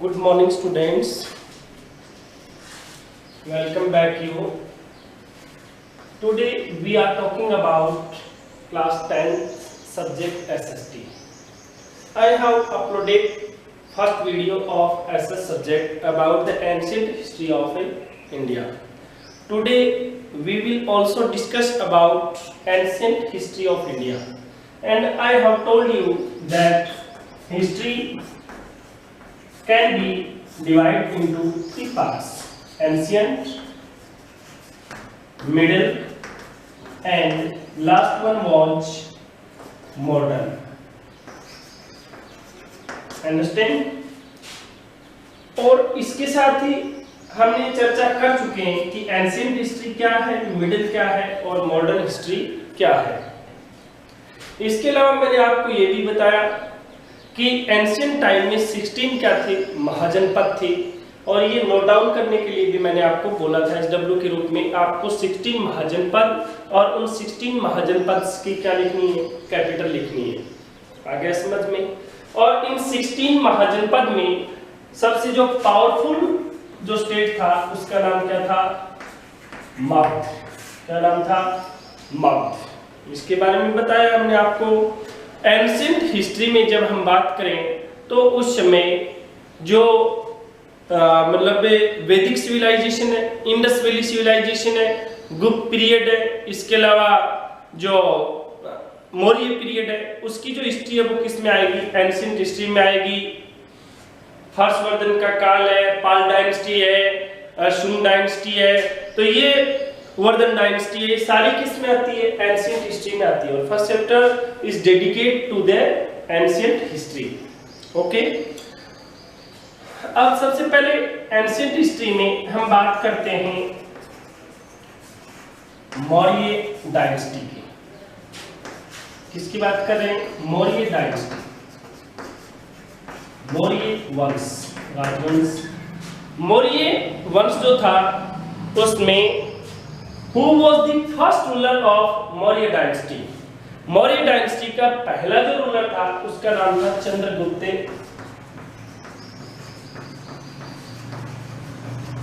Good morning, students. Welcome back you. Today we are talking about class 10 subject SST. I have uploaded first video of SS subject about the ancient history of India. Today we will also discuss about ancient history of India. And I have told you that history can be divided into three parts: ancient, middle, and last one was modern. Understand? और इसके साथ ही हमने चर्चा कर चुके हैं कि ancient history क्या है, मिडिल क्या है और मॉडर्न हिस्ट्री क्या है। इसके अलावा मैंने आपको ये भी बताया कि एंशिएंट टाइम में 16 क्या थे, महाजनपद थे। और ये नोट डाउन करने के लिए भी मैंने आपको बोला था एसडब्ल्यू के रूप में आपको 16 महाजनपद और उन 16 महाजनपद की क्या लिखनी है, कैपिटल लिखनी है। आगे समझ में। और इन 16 महाजनपद में सबसे जो पावरफुल जो स्टेट था उसका नाम क्या था, मगध। क्या नाम था, मगध। इसके बारे में बताया हमने आपको। एंशिएंट हिस्ट्री में जब हम बात करें तो उस समय जो मतलब वैदिक सिविलाइजेशन है, इंडस वैली सिविलाइजेशन है, गुप्त पीरियड है, इसके अलावा जो मौर्य पीरियड है उसकी जो हिस्ट्री है वो किस में आएगी, एंशिएंट हिस्ट्री में आएगी। हर्षवर्धन का काल है, पाल डायनेस्टी है, शुंग डायनेस्टी है, तो ये वर्धन डायनेस्टी है, सारी किस में आती है, एंशिएंट हिस्ट्री में आती है। और first chapter is dedicated to the ancient history. Okay, अब सबसे पहले एंशिएंट हिस्ट्री में हम बात करते हैं मौर्य डायनेस्टी की। किसकी बात कर रहे हैं, मौर्य डायनेस्टी, मौर्य वंश, राजवंश। मौर्य वंश जो था उसमें Who was the first ruler of Maurya dynasty? Maurya dynasty का पहला जो रूलर था उसका नाम था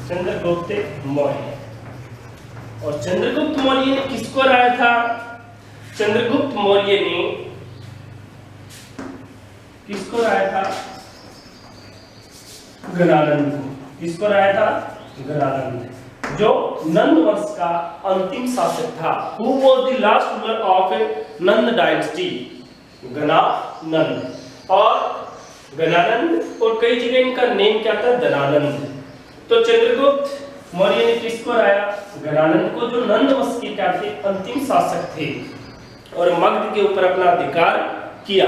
चंद्रगुप्त मौर्य। और चंद्रगुप्त मौर्य ने किसको हराया था, चंद्रगुप्त मौर्य ने किसको हराया था, गणानंद को। किसको हराया था, गणानंद, जो नंद वंश का अंतिम शासक था। Who was the last ruler of Nanda dynasty? Ganananda. और गणानंद और कई जगह इनका नेम क्या था, दनानंद। तो चंद्रगुप्त मौर्य ने किसको हराया, गणानंद को, जो नंद वंश के क्या थे, अंतिम शासक थे, और मगध के ऊपर अपना अधिकार किया।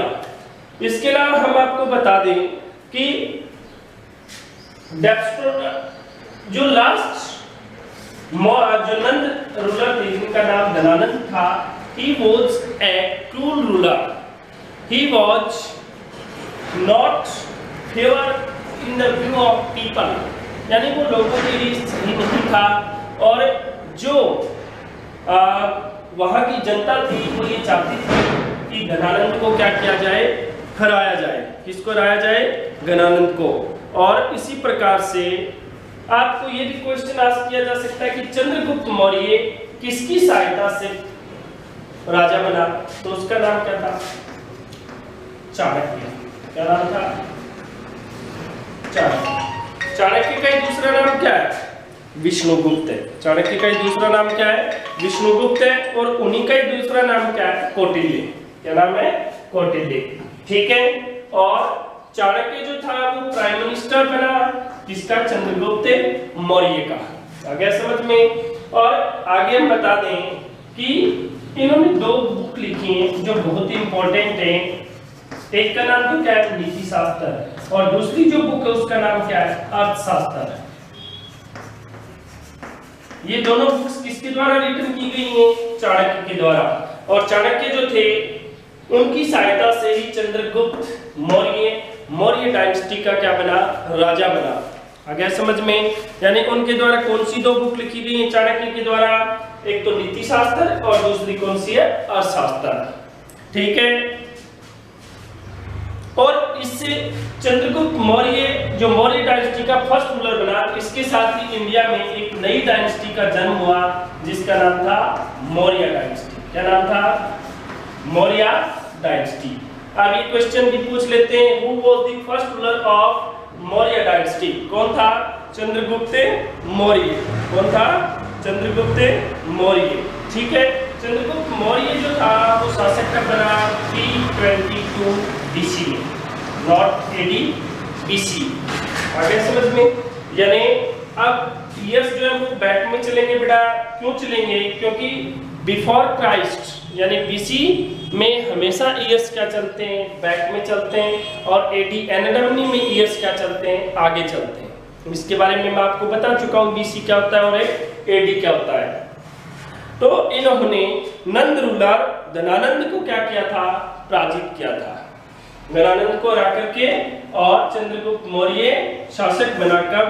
इसके अलावा हम आपको बता दें कि जो लास्ट जो नंद रूलर थे जिनका नाम दनानंद था, he was a cruel ruler. He was not favored in the view of people. यानी वो लोगों के लिए सही नहीं था। और जो वहाँ की जनता थी वो ये चाहती थी कि गणानंद को क्या किया जाए, हराया जाए। किसको हराया जाए, गणानंद को। और इसी प्रकार से आपको ये भी क्वेश्चन आस्क किया जा सकता है कि चंद्रगुप्त मौर्य किसकी सहायता से राजा बना, तो उसका नाम क्या था, चाणक्य। क्या नाम था, चाणक्य। चाणक्य का ही दूसरा नाम क्या है, विष्णुगुप्त है। चाणक्य का ही दूसरा नाम क्या है, विष्णुगुप्त है। और उन्हीं का ही दूसरा नाम क्या है, कौटिल्य। क्या नाम है, कौटिल्य। ठीक है। और चाणक्य जो था वो प्राइम मिनिस्टर बना किसका, चंद्रगुप्त मौर्य का। आ गया समझ में। और आगे हम बता दें कि इन्होंने 2 बुक लिखी हैं जो बहुत ही इंपॉर्टेंट है। एक का नाम तो क्या है, नीति शास्त्र, और दूसरी जो बुक है उसका नाम क्या है, अर्थशास्त्र। ये दोनों बुक्स किसके द्वारा रिटन की गई हैं, चाणक्य के द्वारा। और चाणक्य जो थे उनकी सहायता से ही चंद्रगुप्त मौर्य डायनेस्टी का क्या बना, राजा बना। आ गया समझ में। यानी उनके द्वारा कौन सी 2 बुक लिखी गई है चाणक्य के द्वारा, एक तो नीति शास्त्र और दूसरी कौन सी है, अर्थशास्त्र। ठीक है। और और इससे चंद्रगुप्त मौर्य जो मौर्य डायनेस्टी का फर्स्ट रूलर बना, इसके साथ ही इंडिया में एक नई डायनेस्टी का जन्म हुआ जिसका नाम था मौर्य डायनेस्टी। क्या नाम था? मौर्य डायनेस्टी। अब ये क्वेश्चन भी पूछ लेते हैं, who was the first ruler of Maurya dynasty? कौन था? चंद्रगुप्त मौर्य। कौन था? चंद्रगुप्त मौर्य। ठीक है, चंद्रगुप्त मौर्य जो था वो शासक का बना 322 BC में, नॉट AD, BC। आगे समझ में? यानी अब ईयर्स जो है वो बैक में चलेंगे बेटा। क्यों चलेंगे? क्योंकि बिफोर क्राइस्ट यानी BC में हमेशा ईयर्स क्या चलते हैं? बैक में चलते हैं। और AD एनाटॉमी में ईयर्स क्या चलते हैं? आगे चलते हैं। इसके बारे में मैं आपको बता चुका हूँ, BC क्या होता है और AD क्या होता है। तो इन्होंने नंद रूलर धनानंद को क्या किया था? पराजित किया था। धनानंद को हरा करके और चंद्रगुप्त मौर्य शासक बनाकर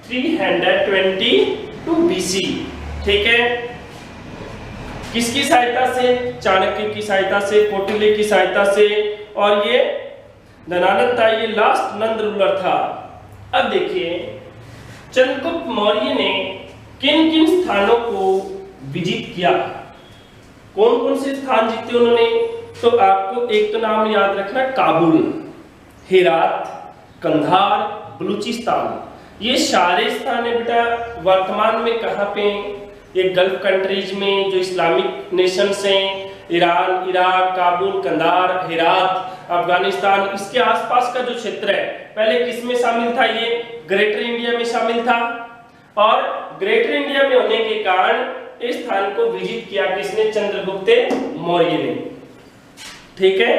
322 BC। ठीक है, किसकी सहायता से? चाणक्य की सहायता से, कौटिल्य की सहायता से। और ये धनानंद था, ये लास्ट नंद रूलर था। अब देखिए चंद्रगुप्त मौर्य ने किन किन स्थानों को विजिट किया, कौन कौन से स्थान जीते उन्होंने? तो आपको एक तो नाम याद रखना, काबुल, हेरात, कंधार, बलूचिस्तान। ये सारे स्थान है बेटा वर्तमान में कहाँ पे? ये गल्फ कंट्रीज में जो इस्लामिक नेशंस हैं, ईरान, इराक, काबुल, कंधार, हेरात, अफगानिस्तान, इसके आसपास का जो क्षेत्र है, पहले किस में शामिल था? ये ग्रेटर इंडिया में शामिल था। और ग्रेटर इंडिया में होने के कारण इस स्थान को विजिट किया किसने? चंद्रगुप्त मौर्य ने। ठीक है,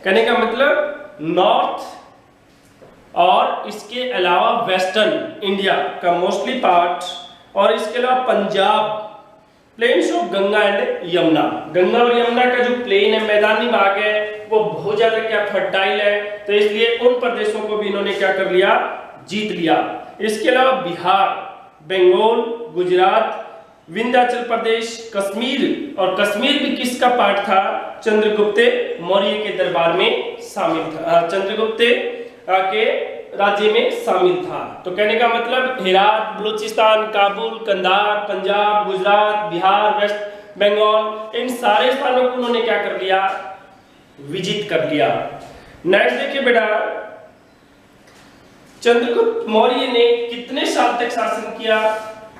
कहने का मतलब नॉर्थ और इसके अलावा वेस्टर्न इंडिया का मोस्टली पार्ट, और इसके अलावा Punjab, plains of Ganga and Yamuna. Ganga और यमुना का जो प्लेन है, मैदानी भाग है, वो बहुत ज्यादा क्या फर्टाइल है, तो इसलिए उन प्रदेशों को भी इन्होंने क्या कर लिया? जीत लिया। इसके अलावा बिहार, बंगाल, गुजरात, विंध्याचल प्रदेश, कश्मीर, और कश्मीर भी किसका पार्ट था? चंद्रगुप्त मौर्य के दरबार में शामिल था, चंद्रगुप्त के राज्य में शामिल था। तो कहने का मतलब हेरात, बलूचिस्तान, काबुल, कंधार, पंजाब, गुजरात, बिहार, वेस्ट बंगाल, इन सारे स्थानों को उन्होंने क्या कर लिया? विजिट कर लिया। नेक्स्ट देखिए बेटा, चंद्रगुप्त मौर्य ने कितने साल तक शासन किया?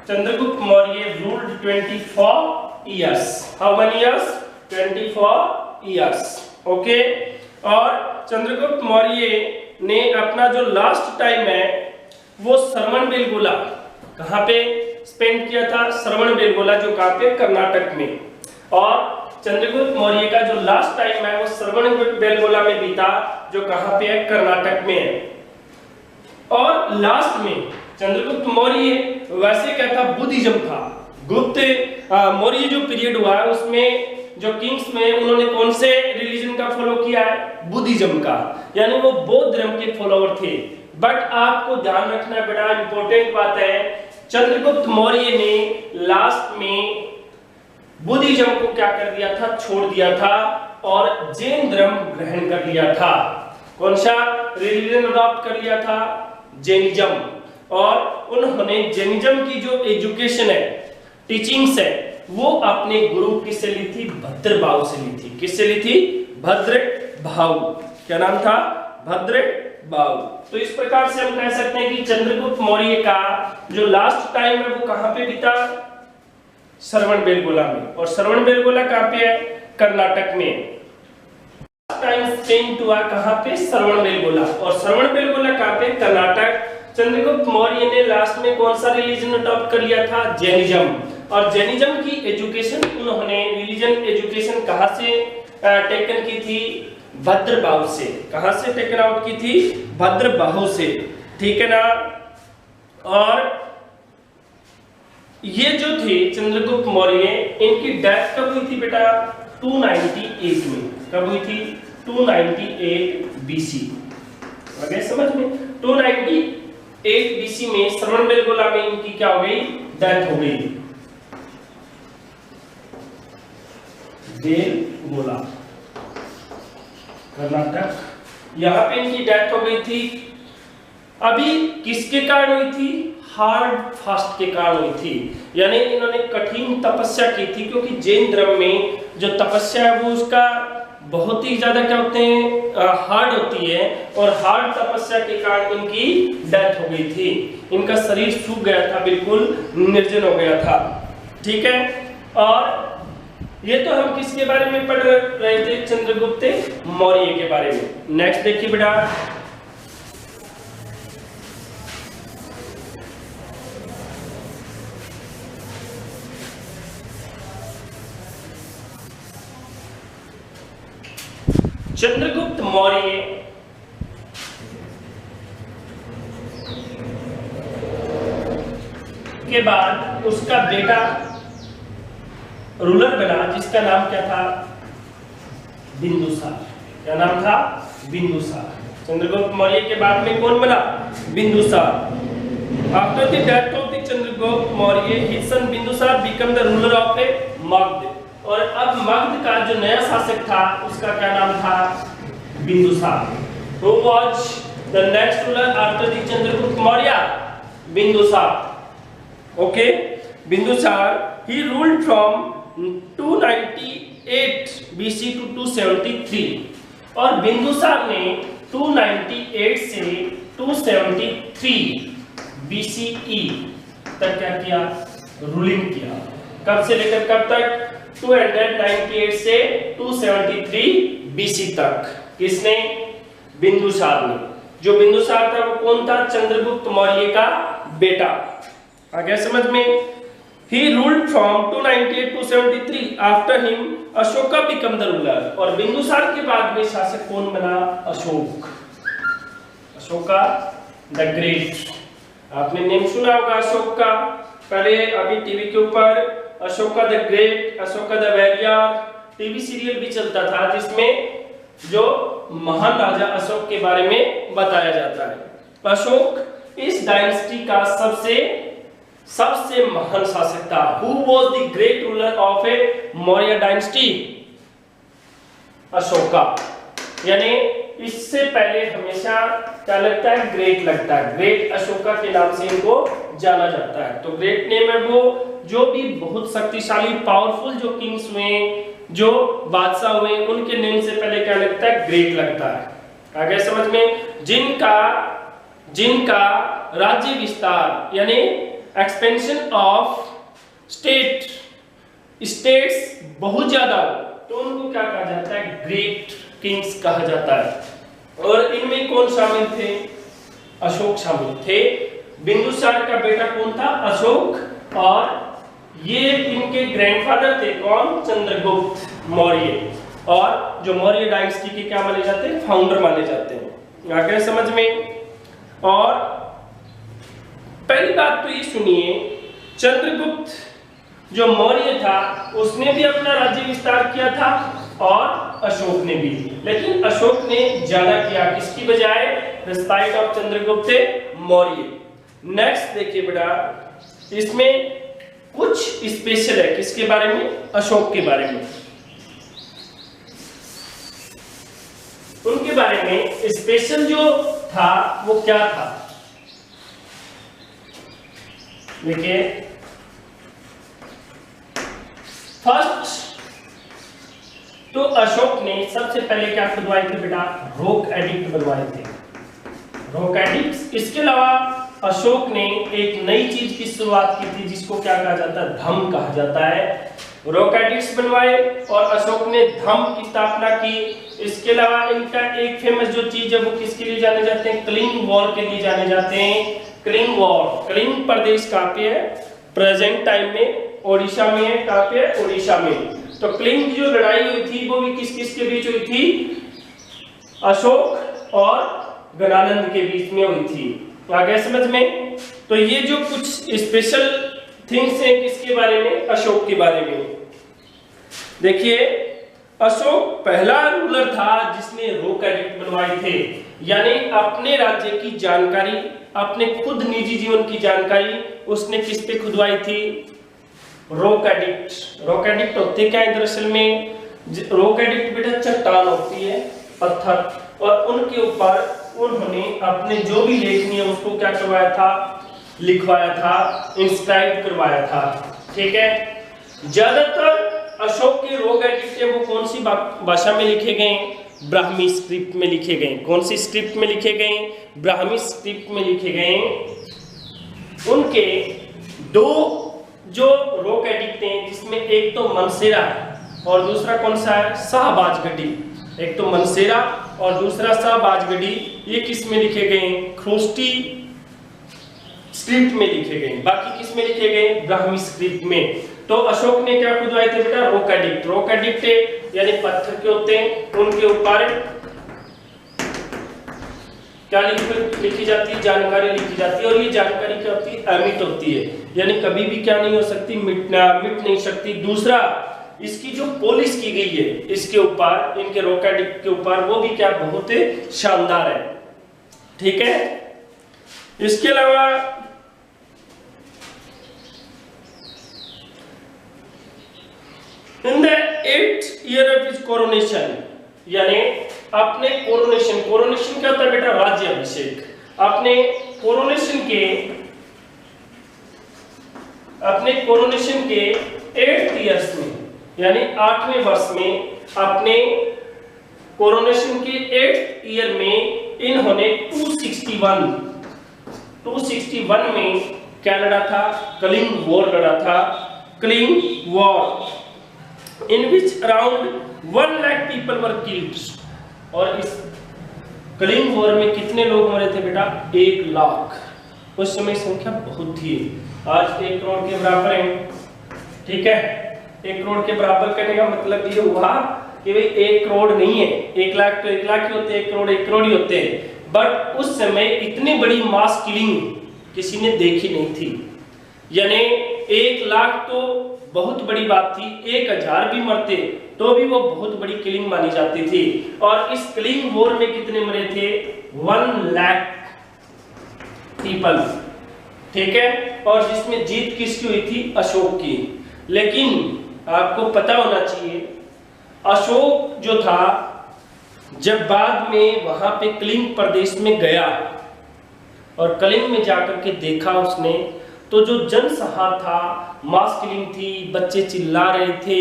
Chandragupta Maurya ruled 24 years. How many years? 24 years. Okay, और चंद्रगुप्त मौर्य ने अपना जो लास्ट टाइम है वो श्रवणबेलगोला, कहाँ पे स्पेंड किया था? श्रवणबेलगोला, जो कहाँ पे? कर्नाटक में। और चंद्रगुप्त मौर्य का जो लास्ट टाइम है वो श्रवणबेलगोला में बीता, जो कहाँ पे है? कर्नाटक में है। और लास्ट में चंद्रगुप्त मौर्य वैसे क्या था? बुद्धिज्म था। गुप्त मौर्य जो पीरियड हुआ है उसमें जो किंग्स में उन्होंने कौन से रिलीजन का फॉलो किया है? बुद्धिज्म का, यानी वो बौद्ध धर्म के फॉलोअर थे। बट आपको ध्यान रखना बड़ा इंपॉर्टेंट बात है, चंद्रगुप्त मौर्य ने लास्ट में बुद्धिज्म को क्या कर दिया था? छोड़ दिया था और जैन धर्म ग्रहण कर लिया था। कौन सा रिलीजन अडॉप्ट कर लिया था? जैनिज्म। और उन्होंने जैनिज्म की जो एजुकेशन है, टीचिंग्स है, वो अपने गुरु किससे ली थी? भद्रबाहु से ली थी। किससे ली थी? भद्रबाहु। क्या नाम था? भद्रबाहु। तो इस प्रकार से हम कह सकते हैं कि चंद्रगुप्त मौर्य का जो लास्ट टाइम है वो कहां पे बीता? श्रवणबेलगोला में। और श्रवणबेलगोला कहां पे है? कर्नाटक में। टाइम स्पेंड हुआ कहां पे? श्रवणबेलगोला। और श्रवणबेलगोला कहां पे? कर्नाटक। चंद्रगुप्त मौर्य ने लास्ट में कौन सा रिलीजन अडॉप्ट कर लिया था? जैनिज्म। और जैनिज्म की एजुकेशन उन्होंने रिलीजन एजुकेशन कहां से टेकन की थी? भद्रबाहु से। कहां से टेकन आउट की थी? भद्रबाहु से। ठीक है ना। और ये जो थे चंद्रगुप्त मौर्य, इनकी डेथ कब हुई थी बेटा? 298 में। कब हुई थी? 298 BC। आगे समझ में? 298 BC में श्रवणबेलगोला में इनकी क्या हो गई? डेथ हो गई। बेलगोला, कर्नाटक यहाँ पे इनकी डेथ हो गई थी। अभी किसके कारण हुई थी? हार्ड फास्ट के कारण हुई थी, यानी इन्होंने कठिन तपस्या की थी, क्योंकि जैन धर्म में जो तपस्या है वो उसका बहुत ही ज्यादा क्या होते हैं, हार्ड होती है, और हार्ड तपस्या के कारण इनकी डेथ हो गई थी। इनका शरीर सूख गया था, बिल्कुल निर्जन हो गया था। ठीक है, और ये तो हम किसके बारे में पढ़ रहे थे? चंद्रगुप्त मौर्य के बारे में। नेक्स्ट देखिए बेटा, चंद्रगुप्त मौर्य के बाद उसका बेटा रूलर बना, जिसका नाम क्या था? बिंदुसार। क्या नाम था? बिंदुसार। चंद्रगुप्त मौर्य के बाद में कौन बना? Bindusara. After the death of the Chandragupta Maurya, his son Bindusara became the ruler of a Magadha. और अब मगध का जो नया शासक था उसका क्या नाम था? Bindusara. Who was the next ruler after the Chandragupta Maurya? Bindusara. Okay, Bindusara he ruled from 298 BC to 273, और बिंदुसार ने 298 से 273 BCE तक क्या किया? रूलिंग किया। कब से लेकर कब तक? 298 से 273 BC तक। किसने? बिंदुसार ने। जो बिंदुसार था वो कौन था? चंद्रगुप्त मौर्य का बेटा। आ गया समझ में? He ruled from 298 to 273. After him, Ashoka became the ruler. और बिंदुसार के बाद में शासक कौन बना? अशोक। Ashoka the great. आपने नेम सुना होगा अशोक का, पहले अभी टीवी के ऊपर Ashoka the great, Ashoka the warrior TV serial भी चलता था, जिसमें जो महान राजा अशोक के बारे में बताया जाता है। अशोक इस डायनेस्टी का सबसे महान शासक था। Who was the great ruler of a Maurya dynasty? Ashoka. यानी इससे पहले हमेशा क्या लगता है? ग्रेट लगता है। ग्रेट अशोका के नाम से इनको जाना जाता है। तो ग्रेट नेम है वो जो भी बहुत शक्तिशाली पावरफुल जो किंग्स हुए, जो बादशाह हुए, उनके नेम से पहले क्या लगता है? ग्रेट लगता है। आगे समझ में? जिनका राज्य विस्तार यानी एक्सपेंशन ऑफ स्टेट्स बहुत ज्यादा हो, तो उनको क्या कहा जाता है? ग्रेट किंग्स कहा जाता है। और इनमें कौन शामिल थे? अशोक शामिल थे। बिंदुसार का बेटा कौन था? अशोक। और ये इनके ग्रैंडफादर थे कौन? चंद्रगुप्त मौर्य। और जो मौर्य डायनेस्टी के क्या माने जाते हैं? फाउंडर माने जाते हैं। आगे समझ में? और पहली बात तो ये सुनिए, चंद्रगुप्त जो मौर्य था उसने भी अपना राज्य विस्तार किया था, और अशोक ने भी, लेकिन अशोक ने ज्यादा किया किसकी बजाय? Respect of Chandragupta Maurya. Next देखिए बेटा, इसमें कुछ स्पेशल है किसके बारे में? अशोक के बारे में। उनके बारे में स्पेशल जो था वो क्या था? देखिए, फर्स्ट तो अशोक ने सबसे पहले क्या खुदवाए थे बेटा? रॉक एडिक्ट बनवाए थे। Rock edict. इसके अलावा अशोक ने एक नई चीज की शुरुआत की थी जिसको क्या कहा जाता है? धम्म कहा जाता है। रॉक एडिक्ट बनवाए और अशोक ने धम्म की स्थापना की। इसके अलावा इनका एक फेमस जो चीज है वो किसके लिए जाने जाते हैं? कलिंग वॉर के लिए जाने जाते हैं। कलिंग वॉर। कलिंग प्रदेश कहाँ पे है? प्रेजेंट टाइम में ओडिशा में है। कहाँ पे? ओडिशा में। तो कलिंग की जो लड़ाई हुई थी वो भी किस किस के बीच हुई थी? अशोक और गणानंद के बीच में हुई थी। आ गया समझ में? तो ये जो कुछ स्पेशल थिंग्स हैं किसके बारे में? अशोक के बारे में। देखिए, अशोक पहला रूलर था जिसने रॉक एडिक्ट बनवाए थे, यानी अपने राज्य की जानकारी, अपने खुद निजी जीवन की जानकारी उसने किस पे खुदवाई थी? Rock edict. रॉक एडिक्ट होते क्या है दरअसल में? रॉक एडिक्ट बेटा चट्टान होती है, पत्थर, और उनके ऊपर उन्होंने अपने जो भी लेखनी है उसको क्या करवाया था, लिखवाया था, इंस्क्राइब करवाया था। ठीक है, ज्यादातर अशोक के रोग एडिक्ट है वो कौन सी भाषा में लिखे गए, ब्राह्मी स्क्रिप्ट में लिखे गए। कौन सी स्क्रिप्ट में लिखे गए, ब्राह्मी स्क्रिप्ट में लिखे गए। उनके दो जो रोग एडिक्ट हैं जिसमें एक तो मनसेरा है और दूसरा कौन सा है, शाहबाजगढ़ी। एक तो मनसेरा और दूसरा शाहबाजगढ़ी, ये किस में लिखे गए, ख्रोस्टी स्क्रिप्ट में लिखे गए। बाकी किस में लिखे गए, ब्राह्मी स्क्रिप्ट में। तो अशोक ने क्या खुदवाए थे बेटा, रॉक एडिक्ट। रॉक एडिक्ट यानी पत्थर के होते हैं, उनके ऊपर क्या लिखी जाती है, जानकारी लिखी जाती है। और ये जानकारी क्या होती है, अमिट होती है, यानी कभी भी क्या नहीं हो सकती, मिट नहीं सकती। दूसरा, इसकी जो पॉलिश की गई है इसके ऊपर, इनके रॉक एडिक्ट के ऊपर, वो भी क्या बहुत शानदार है। ठीक है, इसके अलावा in the 8th year of his coronation, यानी अपने कोरोनेशन, कोरोनेशन क्या होता है बेटा, राज्य अभिषेक। अपने कोरोनेशन के 8th ईयर्स में, यानी 8वें वर्ष में, अपने कोरोनेशन के 8th ईयर में इन्होंने 261 में क्या लड़ा था, कलिंग वॉर लड़ा था, Kalinga war, in which around 1 lakh people were killed। और इस कलिंग वॉर में कितने लोग मरे थे बेटा, 1 लाख। उस समय संख्या बहुत थी, आज 1 करोड़ के बराबर है। ठीक है, 1 करोड़ के बराबर करने का मतलब ये हुआ कि भाई 1 करोड़ नहीं है, 1 लाख तो 1 लाख ही होते हैं, 1 करोड़ 1 करोड़ ही होते हैं। बट उस समय इतनी बड़ी मास किलिंग किसी ने देखी नहीं थी। यानी 1 लाख तो बहुत बड़ी बात थी, 1000 भी मरते तो भी वो बहुत बड़ी किलिंग मानी जाती थी। और इस किलिंग वॉर में कितने मरे थे, 1 लाख पीपल। ठीक है, और जिसमें जीत किसकी हुई थी, अशोक की। लेकिन आपको पता होना चाहिए, अशोक जो था जब बाद में वहां पे कलिंग प्रदेश में गया और कलिंग में जाकर के देखा उसने, तो जो जनसंहार था, मास किलिंग थी, बच्चे चिल्ला रहे थे,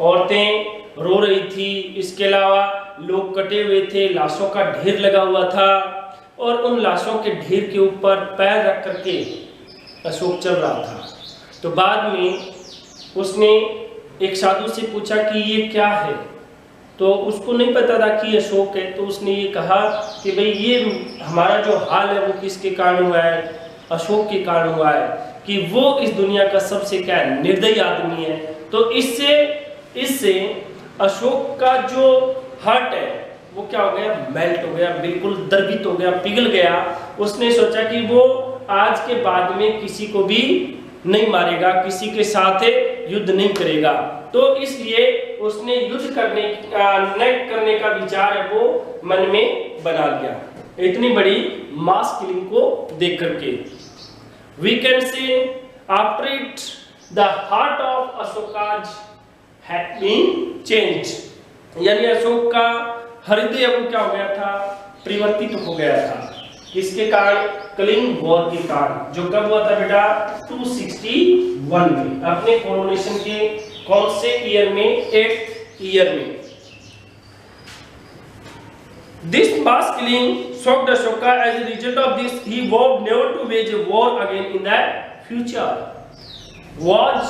औरतें रो रही थी, इसके अलावा लोग कटे हुए थे, लाशों का ढेर लगा हुआ था और उन लाशों के ढेर के ऊपर पैर रख करके अशोक चल रहा था। तो बाद में उसने एक साधु से पूछा कि ये क्या है, तो उसको नहीं पता था कि अशोक है। तो उसने ये कहा कि भाई ये हमारा जो हाल है वो किसके कारण हुआ है, अशोक के कारण हुआ है, कि वो इस दुनिया का सबसे क्या निर्दयी आदमी है। तो इससे अशोक का जो हार्ट है वो क्या हो गया, मेल्ट हो गया, बिल्कुल द्रवित हो गया, पिघल गया। उसने सोचा कि वो आज के बाद में किसी को भी नहीं मारेगा, किसी के साथ युद्ध नहीं करेगा। तो इसलिए उसने युद्ध न करने का विचार है वो मन में बना लिया, इतनी बड़ी मास किलिंग को देख करके। We can say after it the heart of Ashoka had been changed, यानी अशोक का हृदय अब क्या हो गया था, परिवर्तित हो गया था। किसके कारण, कलिंग वॉर के कारण, जो कब हुआ था बेटा, 261 में, अपने कोरोनेशन के कौन से ईयर में, 8th ईयर में। This mass killing shocked Ashoka. As a result of this, he vowed never to wage a war again in the future. Was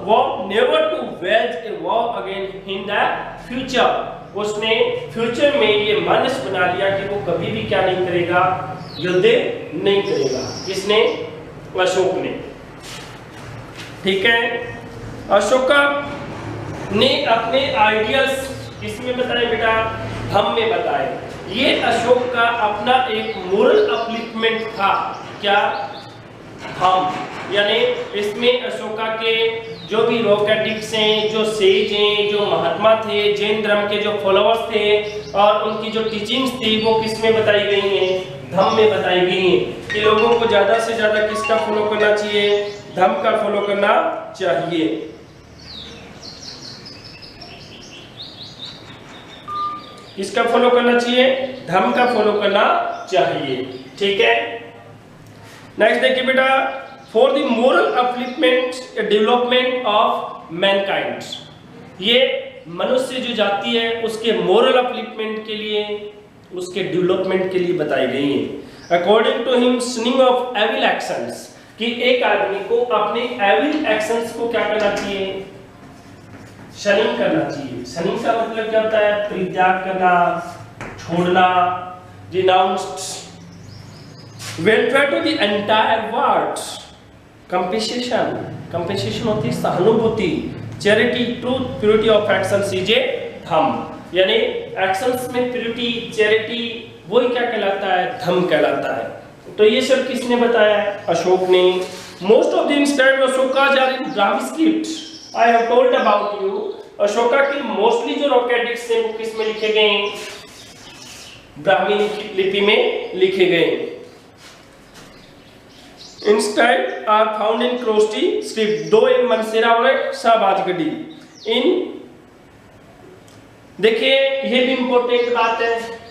vowed never to wage a war again in the future. उसने future में ये मानस बना लिया कि वो कभी भी क्या नहीं करेगा, युद्ध नहीं करेगा। किसने, अशोक ने। ठीक है, अशोका ने अपने आइडियल्स किसमें बताए बेटा, धम्म में बताए। ये अशोक का अपना एक मोरल अपलिफ्टमेंट था, क्या, धम्म। यानी इसमें अशोका के जो भी रॉक एडिक्ट्स हैं, जो सेज हैं, जो महात्मा थे, जैन धर्म के जो फॉलोअर्स थे, और उनकी जो टीचिंग्स थी वो किसमें बताई गई हैं, धम्म में बताई गई हैं। कि लोगों को ज्यादा से ज्यादा किसका फॉलो करना चाहिए, धम्म का फॉलो करना चाहिए। किसका फॉलो करना चाहिए? धर्म का फॉलो करना चाहिए। ठीक है, नेक्स्ट देखिए बेटा, for the moral upliftment development of Mankind, ये मनुष्य जो जाति है उसके मोरल अपलिफ्टमेंट के लिए, उसके डेवलपमेंट के लिए बताई गई है। According to him shunning of evil actions, कि एक आदमी को अपने एविल एक्शंस को क्या करना चाहिए? शनिंग करना चाहिए। शनिंग का मतलब क्या होता है? परित्याग करना, छोड़ना, renounced, welfare to the entire world, compensation, compensation होती है सहानुभूति, charity, truth, purity of actions is a dharma, यानी एक्शंस में प्योरिटी, चैरिटी, वही क्या कहलाता है? धर्म कहलाता है। तो ये सब किसने बताया है? अशोक ने। Most of the instant Ashoka's are in Brahmi script, I have told about you. Ashoka की मोस्टली जो रोकेटिक्स हैं वो किस में लिखे गए? ब्राह्मी लिपि में लिखे गए। Instant are found in Kharosthi script, 2 in Mansehra और एक शाहबाजगढ़ी। इन देखिए ये भी इंपॉर्टेंट बात है,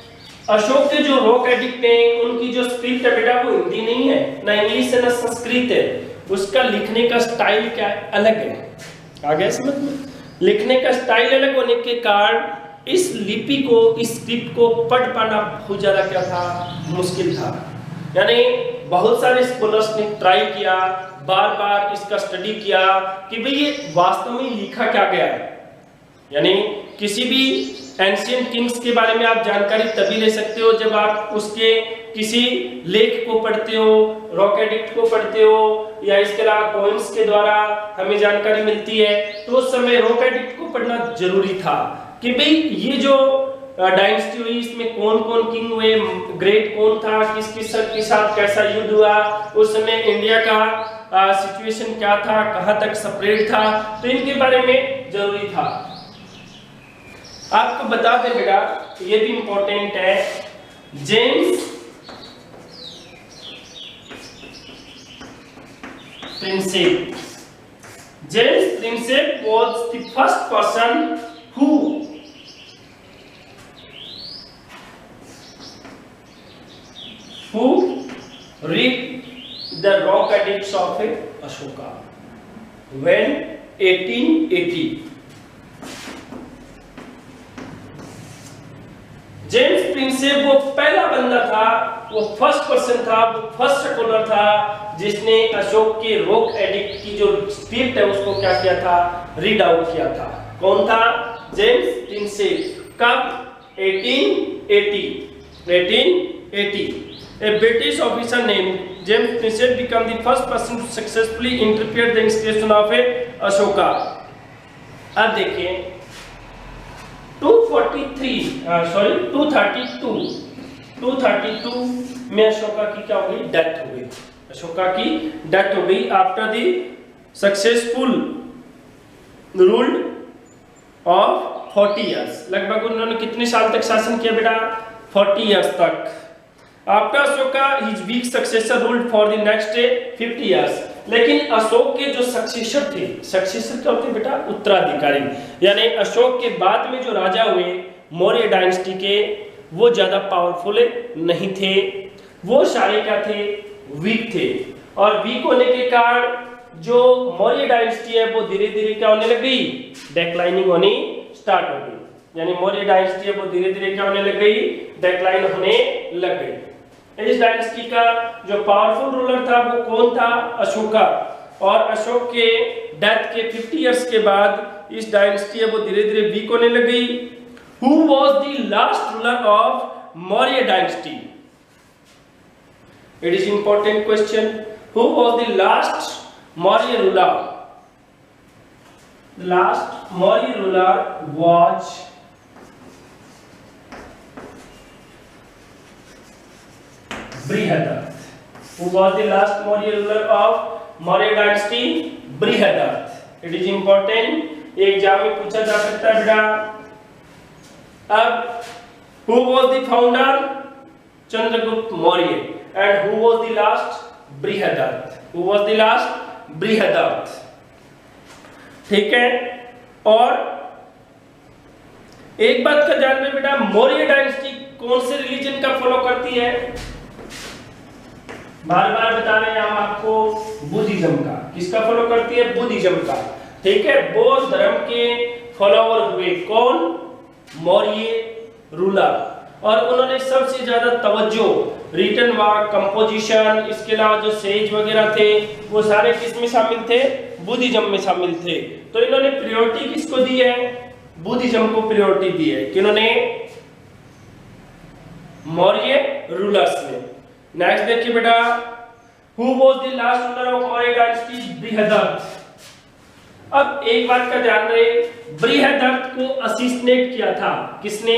अशोक के जो रॉक एडिक्ट हैं उनकी जो स्क्रिप्ट है बेटा वो हिंदी नहीं है, ना इंग्लिश है ना संस्कृत है, उसका लिखने का स्टाइल क्या है? अलग है। आ गया समझ में? लिखने का स्टाइल अलग होने के कारण इस लिपि को, इस स्क्रिप्ट को पढ़ पाना बहुत ज्यादा क्या था? मुश्किल था। यानी बहुत सारे स्कॉलर्स ने ट्राई किया, बार बार इसका स्टडी किया कि भाई ये वास्तव में लिखा क्या गया है। यानी किसी भी एंशिएंट किंग्स के बारे में आप जानकारी तभी ले सकते हो जब आप उसके किसी लेख को पढ़ते हो, रॉक एडिक्ट को पढ़ते हो, या इसके अलावा कोइंस के द्वारा हमें जानकारी मिलती है। तो उस समय रॉक एडिक्ट को पढ़ना जरूरी था कि भाई ये जो डायनेस्टी हुई इसमें कौन कौन किंग हुए, ग्रेट कौन था, किस किस के साथ कैसा युद्ध हुआ, उस समय इंडिया का सिचुएशन क्या था, कहां तक सेपरेट था, तो इनके बारे में जरूरी था। आपको बता दें बेटा, ये भी इंपॉर्टेंट है, James Prinsep, James Prinsep was the first person who read the rock edicts of Ashoka when 1880। James Prinsep वो पहला बंदा था, वो फर्स्ट पर्सन था, वो फर्स्ट स्कॉलर था जिसने अशोक के रॉक एडिक्ट की जो स्क्रिप्ट है उसको क्या किया था? रीड आउट किया था। कौन था? James Prinsep. कब? 1880। 1880। A British officer named James Prinsep became the first person to successfully interpret the inscription of Ashoka। अब देखिए 232 में अशोका की क्या हो गई? डेथ हो गई। अशोका की डेथ हो गई after the successful rule of 40 years. लगभग उन्होंने कितने साल तक शासन किया बेटा? 40 इयर्स तक। After Ashoka his weak successor ruled for the next 50 years. लेकिन अशोक के जो सक्सेसर थे, सक्सेसर क्या होते बेटा? उत्तराधिकारी। यानी अशोक के बाद में जो राजा हुए मौर्य डायनेस्टी के, वो ज्यादा पावरफुल नहीं थे, वो सारे क्या थे? वीक थे। और वीक होने के कारण जो मौर्य डायनेस्टी है वो धीरे धीरे क्या होने लग गई? डिक्लाइनिंग होनी स्टार्ट हो गई। यानी मौर्य डायनेस्टी है वो धीरे धीरे क्या होने लग गई? डिक्लाइन होने लग गई। इस डायनेस्टी का जो पावरफुल रूलर था वो कौन था? अशोका। और अशोक के डेथ के 50 इयर्स के बाद इस डायनेस्टी है वो धीरे धीरे वीक होने लग गई। Who was the last ruler of Maurya dynasty? It is important question. Who was the last Maurya ruler? The last Maurya ruler was Brihadath. Who was the last Maurya ruler of Maurya dynasty? Brihadath. It is important. ये exam में पूछा जा सकता है बेटा। अब who was the founder? Chandragupta Maurya. And who was the last? Brihadath. Who was the last? Brihadath. ठीक है। और एक बात का ध्यान रहे बेटा, मौर्य डायनेस्टी कौन से रिलीजन का फॉलो करती है? बार बार बता रहे हैं हम आपको, बुद्धिज्म का। किसका फॉलो करती है? बुद्धिज्म का। ठीक है, बौद्ध धर्म के फॉलोवर हुए कौन? मौर्य रूलर। और उन्होंने सबसे ज्यादा तवज्जो रिटन वर्क, कंपोजिशन, इसके अलावा जो सेज वगैरह थे वो सारे किस में शामिल थे? बुद्धिज्म में शामिल थे। तो इन्होंने प्रायोरिटी किसको दी है? बुद्धिज्म को प्रायोरिटी दी है। किन्होंने? मौर्य रूलर्स ने। नेक्स्ट देखिए बेटा, who was the last ruler of Maurya dynasty? Brihadatta. अब एक बात का ध्यान रहे, बृहदत्त को असिस्टेट किया था किसने?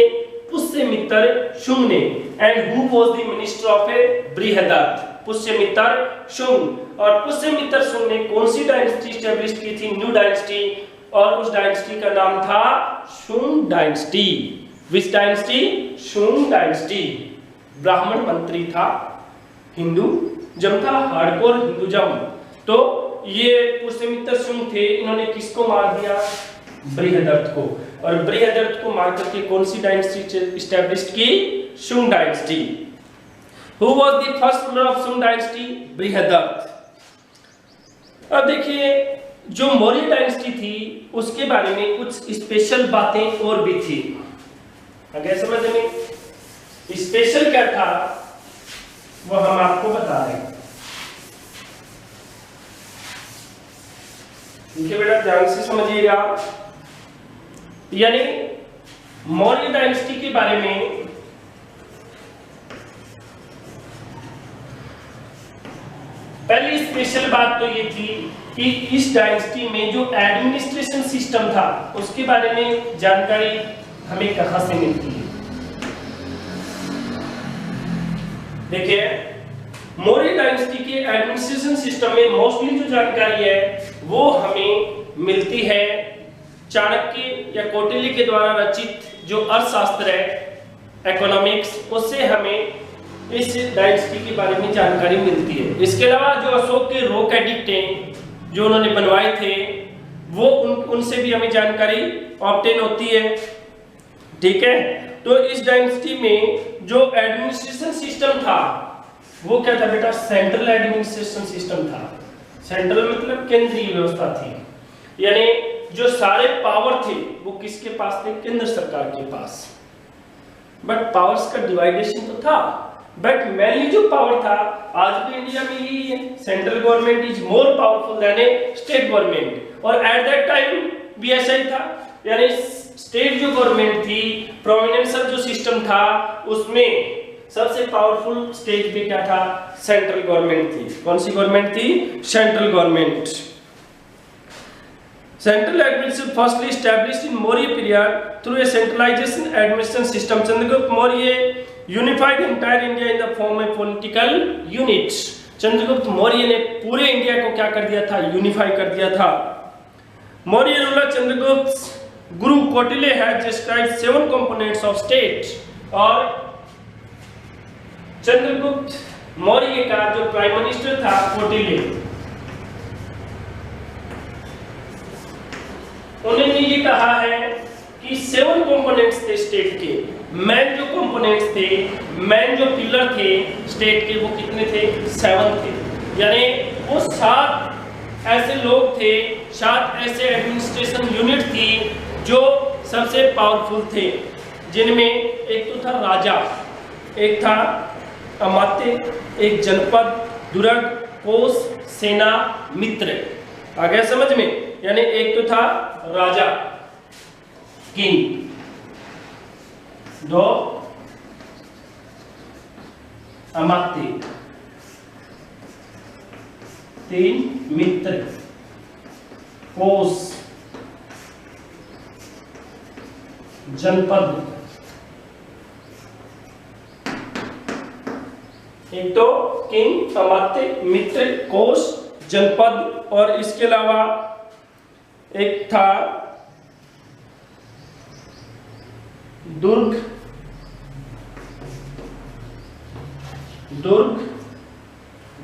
पुष्यमित्र शुंग ने। And who was the minister of Brihadatta? Pushyamitra Shunga. और पुष्यमित्र शुंग ने कौन सी डायनेस्टी एस्टैब्लिश की थी? New dynasty. और उस डायनेस्टी का नाम था शुंग डायनेस्टी। विच डायनेस्टी? शुंग डायनेस्टी। ब्राह्मण मंत्री था, हिंदूइज्म था, हार्डकोर हिंदूइज्म। तो ये पुष्यमित्र शुंग थे, इन्होंने किसको मार दिया? बृहदत्त को। और बृहदत्त को मार करके कौन सी डायनेस्टी एस्टैब्लिश की? Shunga dynasty. Who was the first ruler of Sung dynasty? Brihadatta. अब देखिए, जो मौर्य डायनेस्टी थी उसके बारे में कुछ स्पेशल बातें और भी थी। अगर समझ में स्पेशल क्या था वो हम आपको बता रहे हैं। ठीक है बेटा, ध्यान से समझिएगा। यानी मौर्य डायनेस्टी के बारे में पहली स्पेशल बात तो ये थी कि इस डायनेस्टी में जो एडमिनिस्ट्रेशन सिस्टम था उसके बारे में जानकारी हमें कहां से मिलती है? देखिए, मौर्य डायनेस्टी के एडमिनिस्ट्रेशन सिस्टम में मोस्टली जो जानकारी है वो हमें मिलती है चाणक्य या कौटिल्य के द्वारा रचित जो अर्थशास्त्र है, इकोनॉमिक्स, उससे हमें इस डायनेस्टी के बारे में जानकारी मिलती है। इसके अलावा जो अशोक के रॉक एडिक्ट हैं जो उन्होंने बनवाए थे वो उनसे भी हमें जानकारी ऑब्टेन होती है। ठीक है, तो इस डायनेस्टी में जो एडमिनिस्ट्रेशन सिस्टम था वो क्या था बेटा? सेंट्रल एडमिनिस्ट्रेशन सिस्टम था। सेंट्रल मतलब केंद्रीय व्यवस्था थी, यानी जो सारे पावर थे वो किसके पास थे? केंद्र सरकार के पास। बट पावर्स का डिवाइडेशन तो था, बट मेनली जो पावर था आज भी इंडिया में यही है, central government is more powerful than A state government. और एट दैट टाइम भी ऐसा ही था, यानी स्टेट जो गवर्नमेंट थी, प्रोविडेंशियल जो सिस्टम था, उसमें सबसे पावरफुल स्टेट पे क्या था? सेंट्रल गवर्नमेंट थी। कौन सी गवर्नमेंट थी? Central government. Central administration firstly established in Maurya period through a centralization administration system. Chandragupta Maurya unified entire India in the form of political units. Chandragupta Maurya ने पूरे इंडिया को क्या कर दिया था? यूनिफाई कर दिया था। Maurya ruler Chandragupta Guru Kautilya has described 7 components of state। और चंद्रगुप्त मौर्य का जो प्राइम मिनिस्टर था कौटिल्य, उन्होंने ये कहा है कि 7 कंपोनेंट्स थे स्टेट के। मेन जो कंपोनेंट्स थे, मेन जो पिलर थे स्टेट के, वो कितने थे? 7 थे। यानी वो 7 ऐसे लोग थे, 7 ऐसे एडमिनिस्ट्रेशन यूनिट थी जो सबसे पावरफुल थे, जिनमें एक तो था राजा, एक था अमात्य, एक जनपद, दुर्ग, कोष, सेना, मित्र। आ गया समझ में? यानी एक तो था राजा, किंग, 2 अमात्य, 3 मित्र, कोष, जनपद। एक तो किंग, अमात्य, मित्र, कोष, जनपद, और इसके अलावा एक था दुर्ग,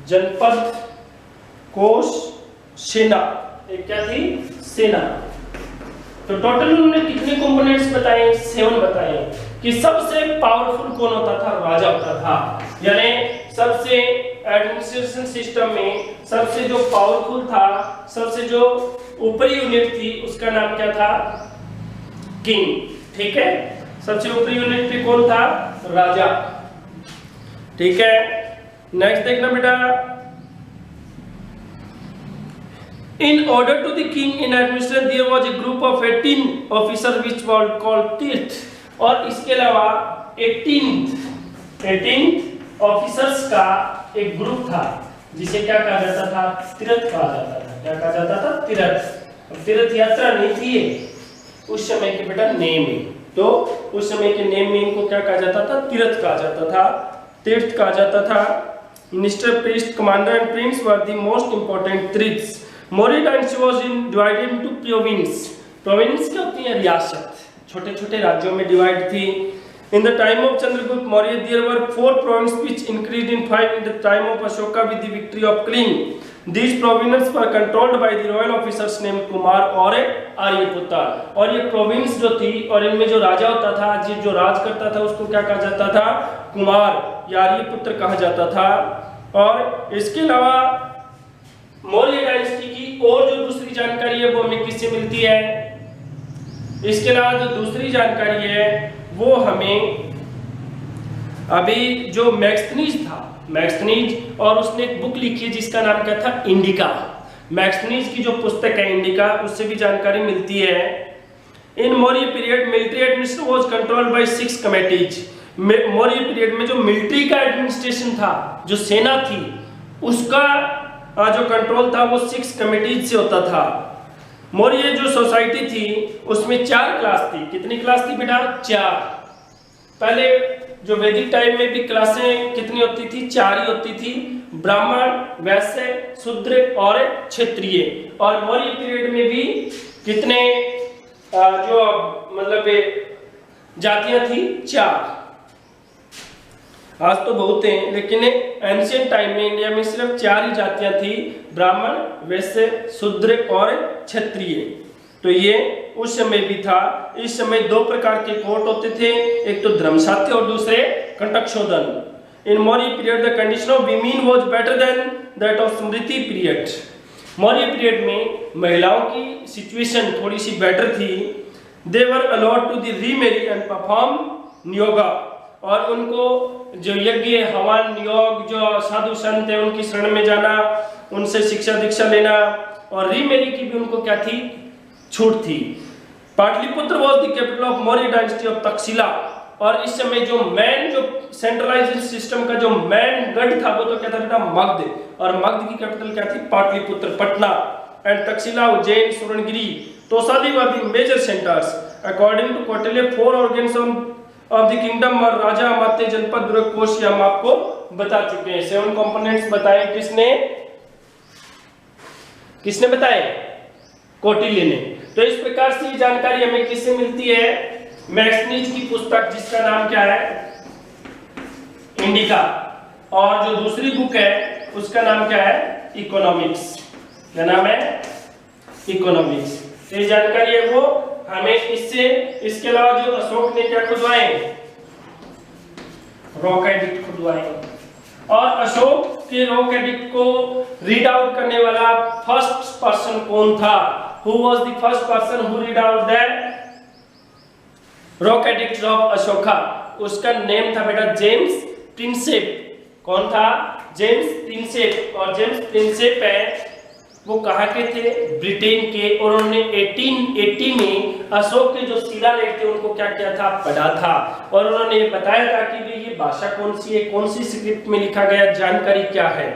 जनपद, कोष, सेना। एक क्या थी? सेना। तो टोटल उन्होंने कितने कंपोनेंट्स बताए? 7 बताए। कि सबसे पावरफुल कौन होता था? राजा होता था। यानी सबसे एडमिनिस्ट्रेशन सिस्टम में सबसे जो पावरफुल था, सबसे जो ऊपरी यूनिट थी, उसका नाम क्या था? किंग। ठीक है, सबसे ऊपरी यूनिट पे कौन था? राजा। ठीक है, नेक्स्ट देखना बेटा। In order to the king in administration there was a group of 18 officers which were called tirth। और इसके अलावा 18 ऑफिसर्स का एक ग्रुप था जिसे क्या कहा जाता था? तीर्थ कहा जाता था। क्या कहा जाता था? तीर्थ। तीर्थ यात्रा नहीं थी उस समय के बेटा नेम में, तो उस समय के नेम में इनको क्या कहा जाता था? तीर्थ कहा जाता था, तीर्थ कहा जाता था। Minister, priest, commander and prince were the most important tirthas. Maurya dynasty was divided into province. Province क्या होती है? रियासत, छोटे छोटे राज्यों में डिवाइड थी। In the time of Chandragupta Maurya there were 4 provinces which increased in 5 in the time of Ashoka with the victory of Kling। These provinces were controlled by the royal officers named Kumar और आर्यपुत्र। और ये province जो थी और इनमें जो राजा होता था, जो राज करता था, उसको क्या कहा जाता था? कुमार या आर्यपुत्र कहा जाता था। और इसके अलावा मौर्य डायनेस्टी की और जो दूसरी जानकारी है वो हमें किससे मिलती है? इसके अलावा जो दूसरी जानकारी है वो हमें अभी जो मैक्सनीज था, मैक्सनीज, और उसने एक बुक लिखी है जिसका नाम क्या था? इंडिका। मैक्सनीज की जो पुस्तक है इंडिका, उससे भी जानकारी मिलती है। In Maurya period military administration was controlled by 6 committees. Maurya period में जो मिलिट्री का एडमिनिस्ट्रेशन था, जो सेना थी, उसका जो कंट्रोल था वो 6 कमेटीज से होता था। मौर्य जो सोसाइटी थी उसमें 4 क्लास थी। कितनी क्लास थी बेटा? 4। पहले जो वैदिक टाइम में भी क्लासें कितनी होती थी? 4 ही होती थी, ब्राह्मण, वैश्य, शूद्र और क्षत्रिय। और मौर्य पीरियड में भी कितने जो मतलब जातियां थी? 4। आज तो बहुत हैं, लेकिन एंशिएंट टाइम में इंडिया में सिर्फ 4 ही जातियां थी, ब्राह्मण, वैश्य, शूद्र और क्षत्रिय। तो ये उस समय भी था। इस समय 2 प्रकार के कोर्ट होते थे, एक तो धर्मसाध्य और दूसरे कंटकशोधन। In Maurya period the condition of women was better than that of Smriti period. Maurya period में महिलाओं की सिचुएशन थोड़ी सी बेटर थी। They were allowed to the remarry and perform yoga. और उनको जो यज्ञ, हवन, योग, जो साधु संत है उनकी शरण में जाना, उनसे शिक्षा दीक्षा लेना, और रीमैरी की भी उनको क्या थी? छूट थी। Pataliputra was the capital of Maurya dynasty of Takshashila. और इस समय जो मेन जो सेंट्रलाइजेशन सिस्टम का जो मेन गढ़ था वो तो क्या था? मगध। और मगध की कैपिटल क्या थी? Pataliputra, Patna. And Takshashila, Ujjain, Suvarnagiri, Tosali were the major centres. According to Kautilya 4 organs of the kingdom और राजा, अमात्य, जनपद, दुर्ग, कोश, ये हम आपको बता चुके हैं। 7 कंपोनेंट्स बताए किसने बताए? कौटिल्य ने। तो इस प्रकार से जानकारी हमें किससे मिलती है? मैक्सनीज की पुस्तक जिसका नाम क्या है? इंडिका। और जो दूसरी बुक है उसका नाम क्या है? इकोनॉमिक्स। क्या नाम है? इकोनॉमिक्स। तो ये जानकारी है वो हमें इससे। इसके अलावा जो अशोक ने क्या खुदवाए? Rock edict खुदवाए। और अशोक के रॉक एडिक्ट को रीड आउट करने वाला फर्स्ट पर्सन कौन था? Who was the first person who read out that rock edict of Ashoka? उसका नेम था बेटा जेम्स प्रिंसेप। कौन था? James Prinsep. और जेम्स प्रिंसेप है वो कहाँ के थे? ब्रिटेन के। और उन्होंने 1880 में अशोक के जो शिलालेख थे उनको क्या किया था? पढ़ा था। और उन्होंने ये बताया था कि ये भाषा कौन सी है, कौन सी स्क्रिप्ट में लिखा गया, जानकारी क्या है।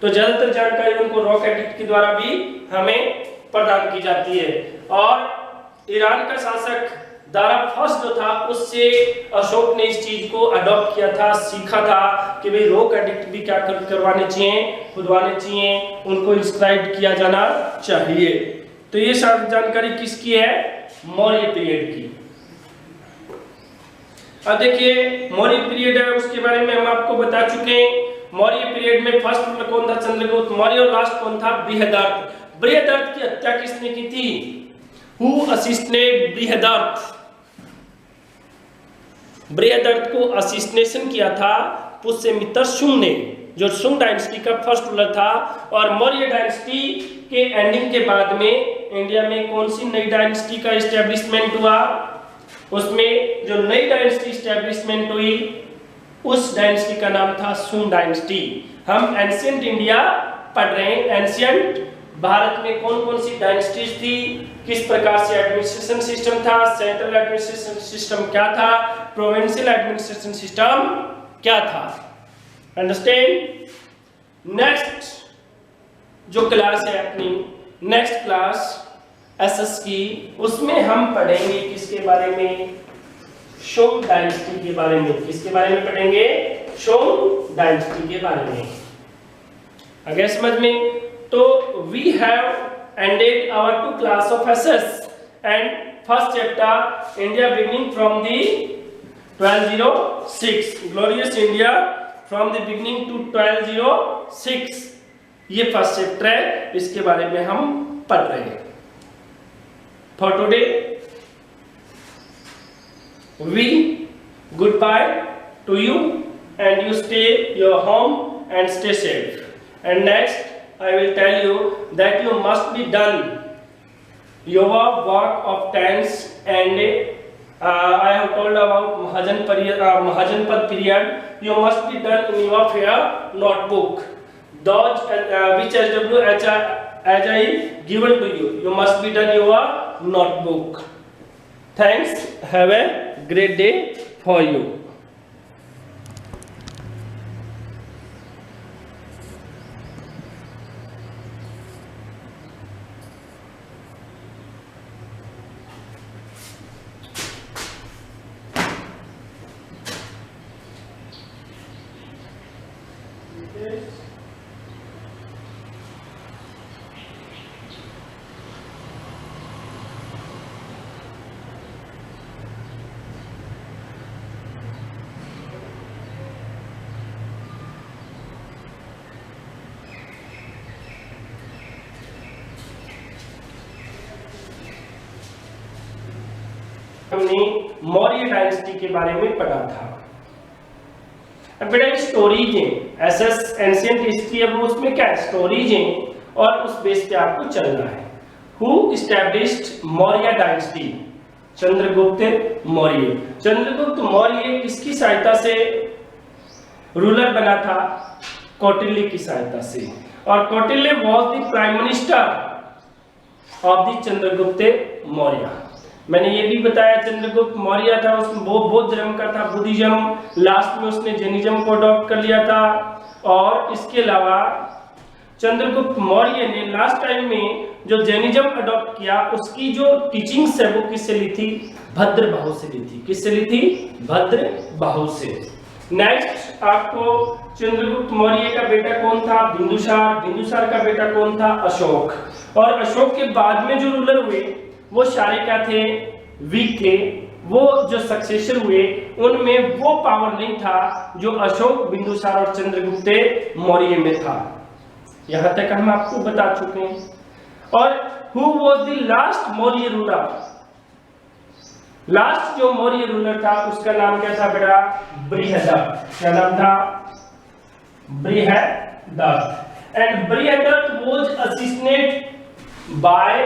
तो ज्यादातर जानकारी उनको रॉक एडिक्ट के द्वारा भी हमें प्रदान की जाती है। और ईरान का शासक दारा फर्स्ट जो था उससे अशोक ने इस चीज को अडॉप्ट किया था, सीखा था कि भाई रॉक एडिक्ट भी क्या करवाने चाहिए? खुदवाने चाहिए, उनको इंस्क्राइब किया जाना चाहिए। तो ये सारी जानकारी किसकी है? मौर्य पीरियड की। अब देखिए मौर्य पीरियड है उसके बारे में हम आपको बता चुके हैं। मौर्य पीरियड में फर्स्ट कौन था? चंद्रगुप्त मौर्य। और लास्ट कौन था? बृहदर्थ। बृहदर्थ की हत्या किसने की थी? हु असिस्टेड बृहदर्थ, बृहदर्थ को असिस्टेशन किया था पुष्यमित्र शुंग ने, जो शुंग डायनेस्टी का फर्स्ट रूलर था। और मौर्य डायनेस्टी के एंडिंग के बाद में इंडिया में कौन सी नई डायनेस्टी का इस्टेब्लिशमेंट हुआ? उसमें जो नई डायनेस्टी इस्टेब्लिशमेंट हुई उस डायनेस्टी का नाम था शुंग डायनेस्टी। हम एंशिएंट इंडिया पढ़ रहे हैं। एंशिएंट भारत में कौन कौन सी डायनेस्टीज थी, किस प्रकार से एडमिनिस्ट्रेशन सिस्टम था, सेंट्रल एडमिनिस्ट्रेशन सिस्टम क्या था, प्रोविंशियल एडमिनिस्ट्रेशन सिस्टम क्या था। अंडरस्टैंड। नेक्स्ट जो क्लास है अपनी, नेक्स्ट क्लास एसएस की, उसमें हम पढ़ेंगे किसके बारे में? शुंग डायनेस्टी के बारे में। किसके बारे में पढ़ेंगे? शुंग डायनेस्टी के बारे में। अगर समझ में, तो we have ended our 2 class of SS and first chapter India beginning from the 1206, glorious India from the beginning to 1206, ये फर्स्ट चैप्टर है, इसके बारे में हम पढ़ रहे हैं। For today we goodbye to you and you stay your home and stay safe. And next I will tell you that you must be done your work of tense and I have told about Mahajanpad period. You must be done in your fair notebook. Those which as I given to you. You must be done your notebook. Thanks. Have a great day for you. हमने Maurya dynasty के बारे में पढ़ा था। अब बेटा stories हैं, SS ancient history, अब उसमें क्या स्टोरीज हैं और उस बेस पे आपको चलना है। Who established Maurya dynasty? Chandragupta Maurya. Chandragupta Maurya किसकी सहायता से रूलर बना था? कौटिल्य की सहायता से। और Kautilya was the prime minister of the Chandragupta Maurya. मैंने ये भी बताया चंद्रगुप्त मौर्य था, उसमें वो बौद्ध धर्म का था, बुद्धिज्म, लास्ट में उसने जैनिज्म को अडॉप्ट कर लिया था। और इसके अलावा चंद्रगुप्त मौर्य ने लास्ट टाइम में जो जैनिज्म अडॉप्ट किया उसकी जो टीचिंग्स है वो किससे ली थी? भद्रबाहु से ली थी। किससे ली थी? भद्रबाहु से। नेक्स्ट आपको चंद्रगुप्त मौर्य का बेटा कौन था? बिंदुसार। बिंदुसार का बेटा कौन था? अशोक। और अशोक के बाद में जो रूलर हुए वो सारे क्या थे? वीक थे। वो जो सक्सेसर हुए उनमें वो पावर नहीं था जो अशोक, बिंदुसार और चंद्रगुप्त मौर्य में था। यहां तक हम आपको बता चुके हैं। और who was the last Maurya ruler? Last जो मौर्य रूलर था उसका नाम क्या था बेटा? बृहदर्थ। क्या नाम था? Brihadratha. And Brihadratha was assisted by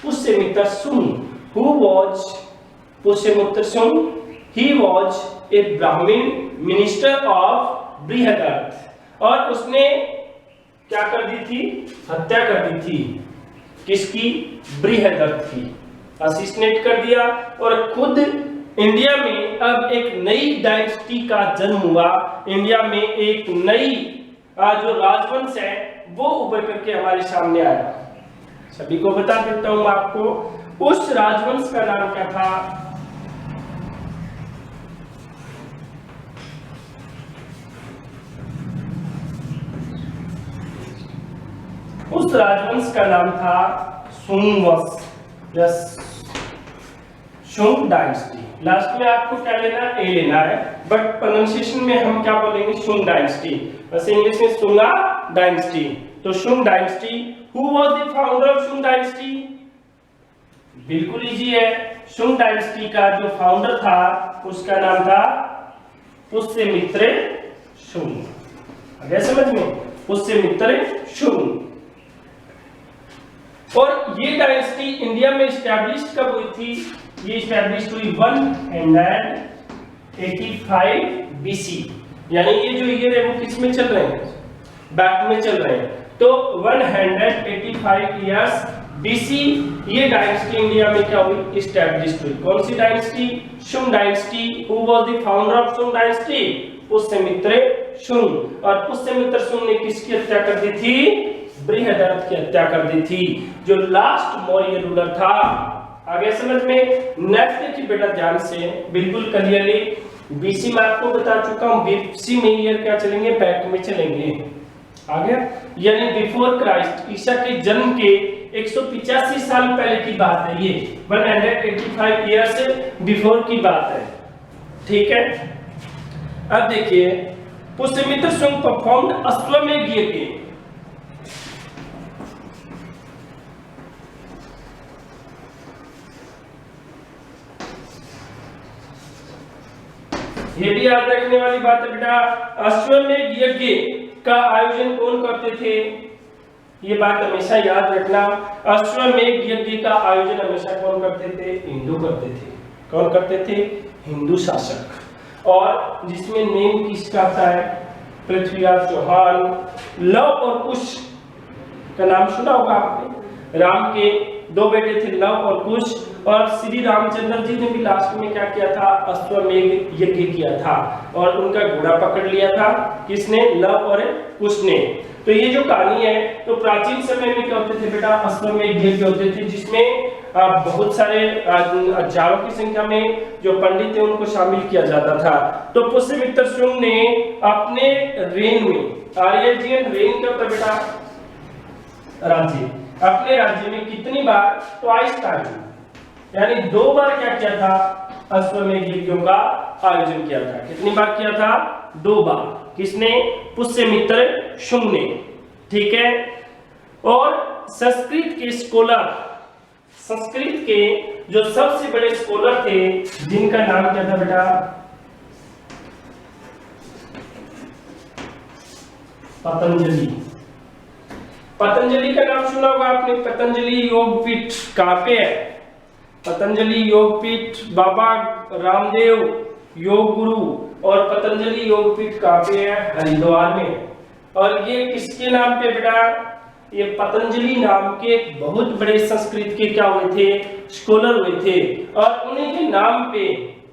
Pushyamitra Shunga. Who was Pushyamitra Shunga? He was a Brahmin minister of Brihadratha. और उसने क्या कर दी थी? हत्या कर दी थी। किसकी? बृहदर्थ की। असिस्टेट कर दिया। और खुद इंडिया में अब एक नई डायनेस्टी का जन्म हुआ। इंडिया में एक नई जो राजवंश है वो उभर करके हमारे सामने आया। सभी को बता देता हूं आपको, उस राजवंश का नाम क्या था? उस राजवंश का नाम था शुंग वंश, शुंग डायनेस्टी। लास्ट में आपको क्या लेना? ए लेना है, बट प्रोनाउंसिएशन में हम क्या बोलेंगे? शुंग डायनेस्टी। वैसे इंग्लिश में शुंगा डायनेस्टी। तो Shunga dynasty. Who was the founder of Shunga dynasty? बिल्कुल इजी है। शुंग डायनेस्टी का जो फाउंडर था उसका नाम था पुष्यमित्र शुंग। आ गया समझ में? पुष्यमित्र शुंग। और ये डायनेस्टी इंडिया में स्टैब्लिश्ड कब हुई थी? ये स्टैब्लिश्ड हुई 185 बीसी, यानी ये जो ईयर है वो किस में चल रहे हैं? बैक में चल रहे हैं। तो 185 इयर्स बीसी ये डायनेस्टी इंडिया में क्या हुई? स्टैब्लिश्ड हुई। कौन सी dynasty? Shunga dynasty. Who was the founder of Shunga dynasty? Pushyamitra Shunga. और पुष्यमित्र शुंग ने किसकी हत्या कर दी थी? बृहदरथ की हत्या कर दी थी, जो लास्ट मौर्य रूलर था। आगे समझ में? नेक्स्ट देखिए बेटा ध्यान से, बिल्कुल क्लियरली। बीसी में आपको बता चुका हूं, बीसी में ईयर क्या चलेंगे? बैक में चलेंगे। आ गया? यानी बिफोर क्राइस्ट, ईसा के जन्म के 185 साल पहले की बात है ये। 185 ईयर्स बिफोर की बात है। ठीक है, अब देखिए पुष्यमित्र शुंग परफॉर्म्ड अश्वमेध यज्ञ। ये भी याद रखने वाली बात है बेटा, अश्वमेध यज्ञ का आयोजन कौन करते थे? ये बात हमेशा याद रखना। अश्वमेध यज्ञ का आयोजन हमेशा कौन करते थे? हिंदू करते थे। कौन करते थे? हिंदू शासक। और जिसमें नेम किसका आता है? पृथ्वीराज चौहान। लव और कुश का नाम सुना होगा आपने। राम के दो बेटे थे, लव और कुश। और श्री रामचंद्र जी ने भी लास्ट में क्या किया था? अश्वमेध यज्ञ किया था और उनका घोड़ा पकड़ लिया था। किसने? लव और कुश ने। तो ये जो कहानी है, तो प्राचीन समय में क्या होते थे बेटा? अश्वमेध यज्ञ होते थे, जिसमें बहुत सारे हजारों की संख्या में जो पंडित थे उनको शामिल किया जाता था। तो पुष्यमित्र शुंग ने अपने रेन में, आर्यजियन रेन का बेटा राज्य, अपने राज्य में कितनी बार? ट्वाइस टाइम, यानी 2 बार क्या किया था? अश्वमेध यज्ञों का आयोजन किया था। कितनी बार किया था? 2 बार। किसने? पुष्यमित्र शुंग ने। ठीक है। और संस्कृत के स्कॉलर, संस्कृत के जो सबसे बड़े स्कॉलर थे, जिनका नाम क्या था बेटा? पतंजलि। पतंजलि का नाम सुना होगा आपने। पतंजलि योगपीठ कहां पे है? पतंजलि योगपीठ बाबा रामदेव योग गुरु और पतंजलि योगपीठ कहां पे है? हरिद्वार में। और ये किसके नाम पे बेटा? ये पतंजलि नाम के बहुत बड़े संस्कृत के क्या हुए थे? स्कॉलर हुए थे। और उन्हीं के नाम पे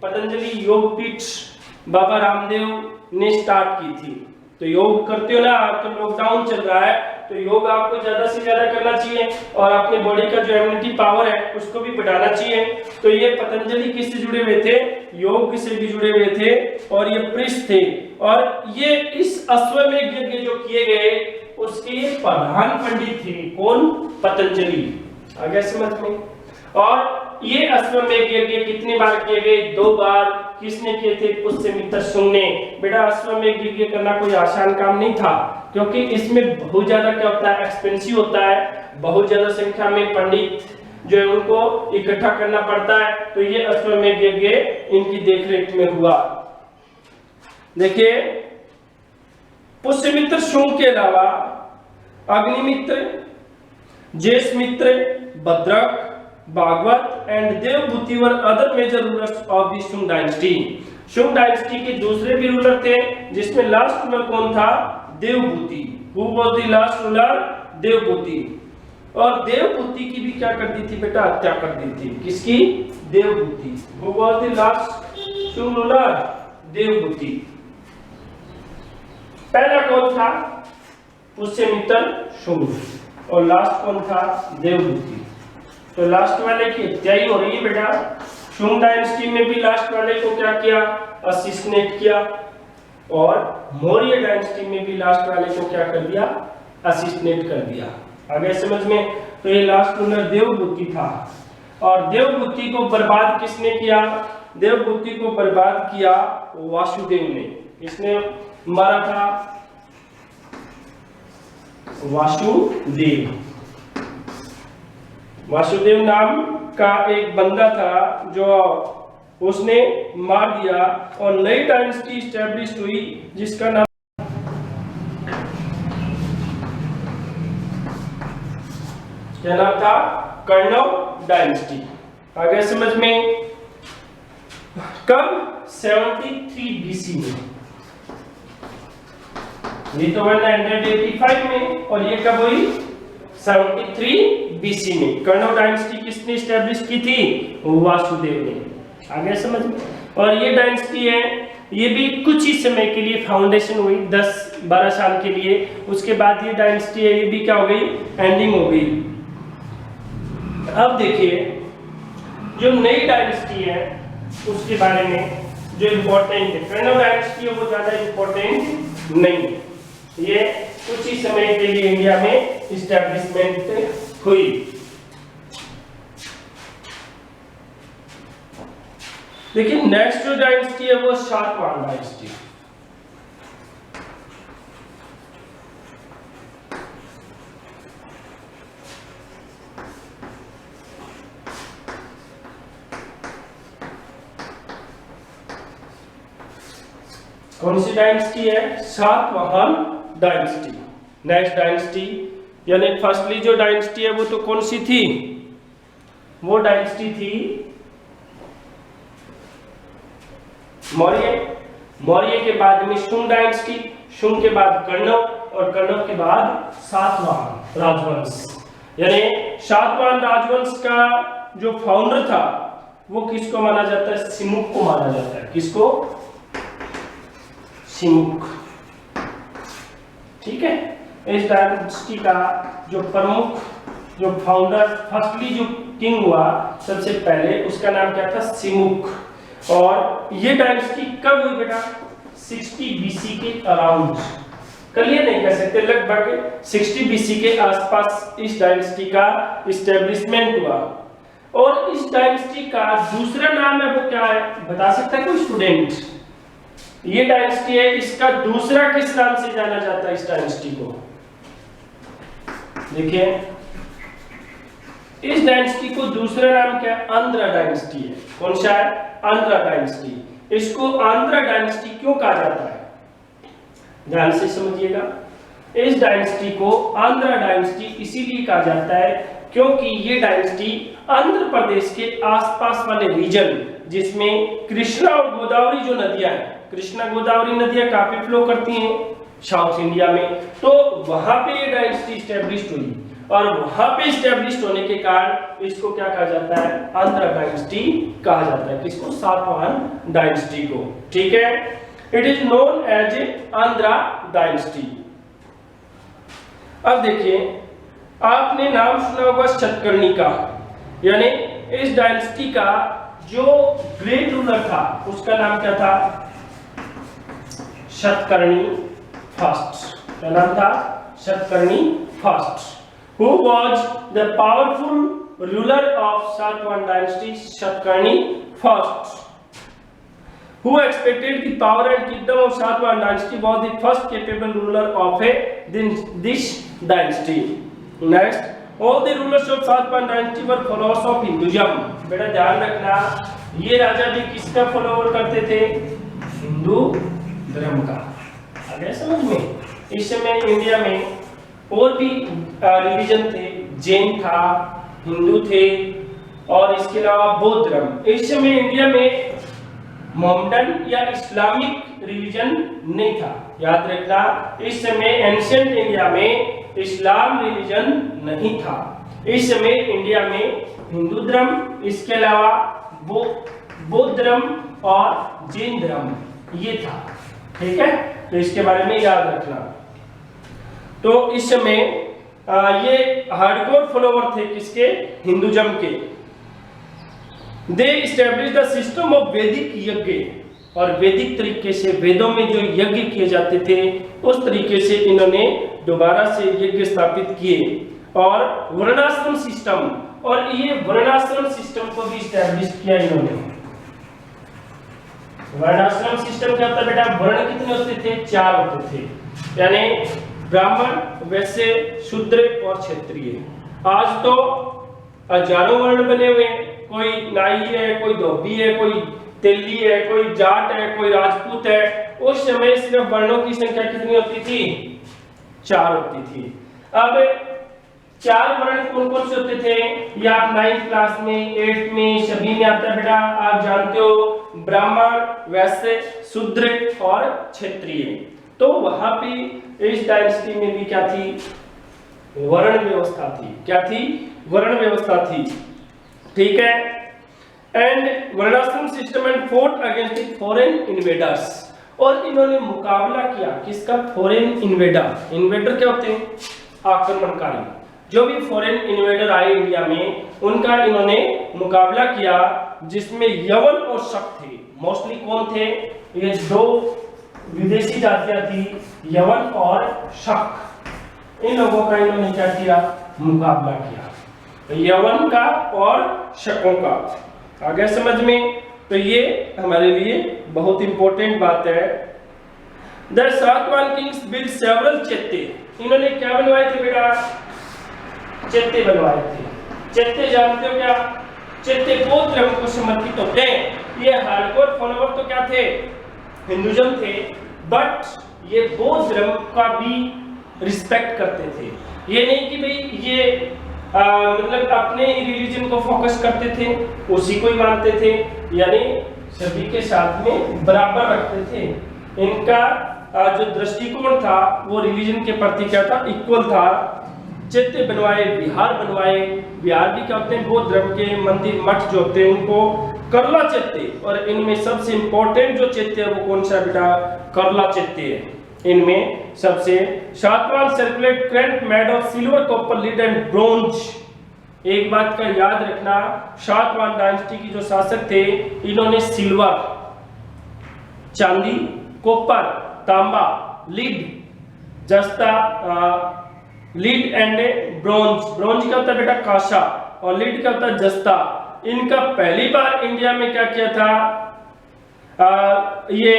पतंजलि योगपीठ बाबा रामदेव ने स्टार्ट की थी। तो योग करते हो ना, तो लॉकडाउन चल रहा है, तो योग आपको ज्यादा से ज्यादा करना चाहिए और अपने बॉडी का जो इम्यूनिटी पावर है उसको भी बढ़ाना चाहिए। तो ये पतंजलि किससे जुड़े हुए थे? योग से भी जुड़े हुए थे और ये पृष्ठ थे। और ये इस अश्वमेध यज्ञ जो किए गए उसके प्रधान पंडित थे। कौन? पतंजलि। आ गया समझ में? और ये अश्वमेध यज्ञ कितनी बार किए गए? 2 बार। किसने किए थे? पुष्यमित्र शुंग ने। बेटा अश्वमेध यज्ञ करना कोई आसान काम नहीं था, क्योंकि इसमें बहुत ज्यादा क्या होता है? एक्सपेंसिव होता है। बहुत ज्यादा संख्या में पंडित जो है उनको इकट्ठा करना पड़ता है। तो ये अश्वमेध यज्ञ इनकी देखरेख में हुआ। देखिए पुष्यमित्र शुंग के अलावा Agnimitra, Jyeshthamitra, Bhadraka, Bhagavata and Devabhuti were other major rulers of the Shunga dynasty. Shunga dynasty के दूसरे भी रूलर थे, जिसमें लास्ट रूलर कौन था? Devabhuti. Who was the last ruler? Devabhuti. और देवभूति की भी क्या कर दी थी बेटा? हत्या कर दी थी। किसकी? Devabhuti. Who was the last Shunga ruler? Devabhuti. पहला कौन था? पुष्यमित्र शुंग। और लास्ट कौन था? देवभूति। तो लास्ट वाले की हत्या ही हो रही है बेटा। शुंग डायनेस्टी में भी लास्ट वाले को क्या किया? असिस्नेट किया। और मौर्य डायनेस्टी में भी लास्ट वाले को क्या कर दिया? असिस्नेट कर दिया। आगे समझ में? तो ये लास्ट रूलर देवभूति था। और देवभूति को बर्बाद किसने किया? देवभूति को बर्बाद किया वासुदेव ने। किसने मारा था? वासुदेव। वासुदेव नाम का एक बंदा था जो उसने मार दिया और नई डायनेस्टी स्टैब्लिश हुई जिसका नाम क्या नाम था? कर्णव डायनेस्टी। आ गया समझ में? कब? 73 बीसी में। ये तो 185 में और ये कब हुई? 73 बीसी में। कर्णव डायनेस्टी किसने स्टैब्लिश की थी? वासुदेव ने। आ गया समझ में? और ये डायनेस्टी है, ये भी कुछ ही समय के लिए फाउंडेशन हुई, 10-12 साल के लिए। उसके बाद ये डायनेस्टी है, ये भी क्या हो गई? एंडिंग हो गई। अब देखिए जो नई डायनेस्टी है उसके बारे में जो इम्पोर्टेंट है। कर्णव डायनेस्टी है वो ज्यादा इम्पोर्टेंट नहीं है, ये कुछ ही समय के लिए इंडिया में इस्टेब्लिशमेंट हुई। देखिए नेक्स्ट जो डायनेस्टी है वो शातवाहन डायनेस्टी। कौन सी डायनेस्टी है? शातवाहन डायनेस्टी। नेक्स्ट डायनेस्टी यानी फर्स्टली जो डायनेस्टी है वो तो कौन सी थी? वो डायनेस्टी थी मौर्य। मौर्य के बाद में शुंग डायनेस्टी, शुंग के बाद कर्णव और कर्णव के बाद सातवाहन राजवंश। यानी सातवाहन राजवंश का जो फाउंडर था वो किसको माना जाता है? सिमुक को माना जाता है। किसको? सिमुक। ठीक है। इस डायनेस्टी का जो प्रमुख जो फाउंडर फर्स्टली जो किंग हुआ सबसे पहले उसका नाम क्या था? सिमुक। और ये डायनेस्टी कब हुई बेटा? 60 बीसी के अराउंड। क्लियर नहीं कह सकते, लगभग 60 बीसी के आसपास इस डायनेस्टी का इस्टेब्लिशमेंट हुआ। और इस डायनेस्टी का दूसरा नाम है वो क्या है? बता सकता है कोई स्टूडेंट? ये डायनेस्टी है, इसका दूसरा किस नाम से जाना जाता है इस डायनेस्टी को? देखिए इस डायनेस्टी को दूसरा नाम क्या है? आंध्र डायनेस्टी है। कौन सा है? आंध्र डायनेस्टी। इसको आंध्र डायनेस्टी क्यों कहा जाता है? ध्यान से समझिएगा। इस डायनेस्टी को आंध्र डायनेस्टी इसीलिए कहा जाता है क्योंकि ये डायनेस्टी आंध्र प्रदेश के आसपास वाले रीजन जिसमें कृष्णा और गोदावरी जो नदियां हैं, कृष्णा गोदावरी नदियां काफी फ्लो करती हैं साउथ इंडिया में, तो वहां पे ये डायनेस्टी स्टैब्लिश्ड हुई और वहां पे स्टैब्लिश्ड होने के कारण इसको क्या कहा जाता है? आंध्र डायनेस्टी कहा जाता है। किसको? सातवाहन डायनेस्टी को। ठीक है। It is known as a Andhra dynasty. अब देखिए आपने नाम सुना होगा शतकर्णी का, यानी इस डायनेस्टी का जो ग्रेट रूलर था उसका नाम क्या था? शतकर्णी फर्स्ट। क्या नाम था? Satakarni first. Who was the powerful ruler of Satavahan dynasty? Shatkarni first. Who expected the power and kingdom of Satavahan dynasty was the first capable ruler of this dynasty. Next, all the rulers of Satavahan dynasty were followers of Hinduism. बेटा ध्यान रखना, ये राजा भी किसका follower करते थे? हिंदू धर्म का। आ गया समझ में? इस समय इंडिया में और भी रिलीजन थे, जैन था, हिंदू थे और इसके अलावा बौद्ध धर्म। इस समय इंडिया में मोहम्मदन या इस्लामिक रिलीजन नहीं था। याद रखना, इस समय एंशिएंट इंडिया में इस्लाम रिलीजन नहीं था। इस समय इंडिया में हिंदू धर्म, इसके अलावा बौद्ध धर्म और जैन धर्म ये था। ठीक है, तो इसके बारे में याद रखना। तो इस समय ये हार्डकोर फॉलोवर थे किसके? हिंदुइज्म के। दे एस्टैब्लिश द सिस्टम ऑफ वैदिक यज्ञ, और वैदिक तरीके से वेदों में जो यज्ञ किए जाते थे उस तरीके से इन्होंने दोबारा से यज्ञ स्थापित किए और वर्णाश्रम सिस्टम, और ये वर्णाश्रम सिस्टम को भी एस्टैब्लिश किया इन्होंने। वर्णाश्रम सिस्टम क्या होता है बेटा? वर्ण कितने होते थे? 4 होते थे, यानी ब्राह्मण, वैश्य, शूद्र और क्षत्रिय। आज तो हजारों वर्ण बने हुए हैं, कोई नाई है, कोई धोबी है, कोई तेली है, कोई जाट है, कोई राजपूत है। उस समय सिर्फ वर्णों की संख्या कितनी होती थी? 4 होती थी। अब 4 वर्ण कौन कौन से होते थे? ये आप 9th क्लास में, 8th में, सभी में आता है बेटा, आप जानते हो, ब्राह्मण, वैश्य, शूद्र और क्षत्रिय। तो वहां पे इस डायनेस्टी में भी क्या थी? वर्ण व्यवस्था थी। क्या थी? वर्ण व्यवस्था थी। ठीक है। एंड वर्णाश्रम system and fort against the foreign invaders, और इन्होंने मुकाबला किया किसका? Foreign invader. इन्वेडर क्या होते हैं? आक्रमणकारी। जो भी फॉरेन इन्वेडर आए इंडिया में, उनका इन्होंने मुकाबला किया, जिसमें यवन और शक थे। मोस्टली कौन थे? ये 2 विदेशी जातियां थी, यवन और शक। इन लोगों का इन्होंने क्या किया? मुकाबला किया, यवन का और शकों का। आ गया समझ में? तो ये हमारे लिए बहुत इंपॉर्टेंट बात है। The Satavahana Kings build several चैत्य। इन्होंने क्या बनवाए थे बेटा? चैत्य बनवाए थे। चैत्य जानते हो क्या? चैत्य बौद्ध धर्म को समर्पित होते हैं। ये हार्डकोर फॉलोवर तो क्या थे? हिंदुइज्म थे, बट ये बौद्ध धर्म का भी रिस्पेक्ट करते थे। ये नहीं कि भाई ये मतलब अपने रिलीजन को फोकस करते थे, उसी को ही मानते थे, यानी सभी के साथ में बराबर रखते थे। इनका जो दृष्टिकोण था वो रिलीजन के प्रति क्या था? इक्वल था। चैत्य बनवाए, विहार बनवाए। विहार भी क्या होते हैं? बौद्ध धर्म के मंदिर, मठ जो होते हैं उनको करला चैत्य। और इनमें सबसे इंपॉर्टेंट जो चैत्य है वो कौन सा बेटा? करला चैत्य है। इनमें सबसे सातवां circulate crank made of silver, copper, lead and bronze. एक बात का याद रखना, सातवां डायनेस्टी की जो शासक थे, इन्होंने सिल्वर, चांदी, कॉपर, तांबा, लीड, जस्ता, लीड एंड ब्रोंज। ब्रोंज क्या होता है बेटा? कांसा, और लीड क्या होता है? जस्ता। इनका पहली बार इंडिया में क्या किया था? ये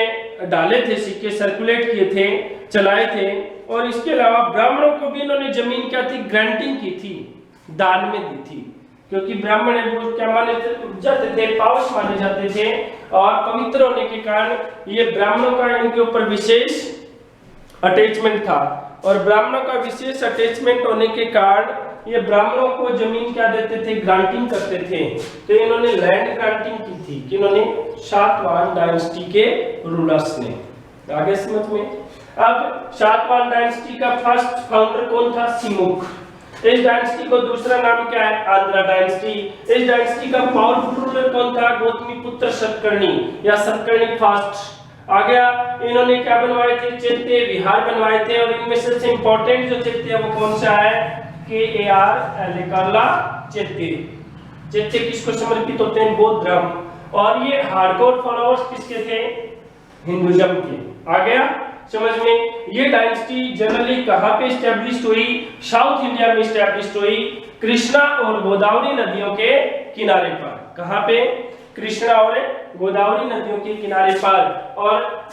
डाले थे, सिक्के सर्कुलेट किए थे, चलाए थे। और इसके अलावा ब्राह्मणों को भी इन्होंने जमीन क्या थी? ग्रांटिंग की थी, दान में दी थी। क्योंकि ब्राह्मण क्या माने जाते थे? पावस माने जाते थे, और पवित्र होने के कारण ये ब्राह्मणों का इनके ऊपर विशेष अटैचमेंट था। और ब्राह्मणों का विशेष अटैचमेंट होने के कारण ये ब्राह्मणों को जमीन क्या देते थे? ग्रांटिंग करते थे। तो इन्होंने लैंड ग्रांटिंग की थी। किन्होंने? सातवाहन डायनेस्टी के रूलर्स ने। आगे समझ में? अब सातवाहन डायनेस्टी का फर्स्ट फाउंडर कौन था? सिमुक। इस डायनेस्टी को दूसरा नाम क्या है? आंध्रा डायनेस्टी। इस डायनेस्टी का पावरफुल रूलर कौन था? गौतमीपुत्र सतकर्णी या सतकर्णी फर्स्ट। आ गया। इन्होंने क्या बनवाए थे? चैत्य, विहार बनवाए थे। और इनमें सबसे इंपॉर्टेंट जो चैत्य है वो कौन सा है? करला चैत्य। चैत्य किसको समर्पित होते हैं? बौद्ध धर्म। और ये हार्डकोर फॉलोअर्स किसके थे? हिंदुइज्म के। आ गया समझ में? ये डायनेस्टी जनरली कहां पे एस्टैब्लिश्ड हुई? साउथ इंडिया में एस्टैब्लिश्ड हुई, कृष्णा और गोदावरी नदियों के किनारे पर। कहां पे? कृष्णा और गोदावरी नदियों के किनारे पर। और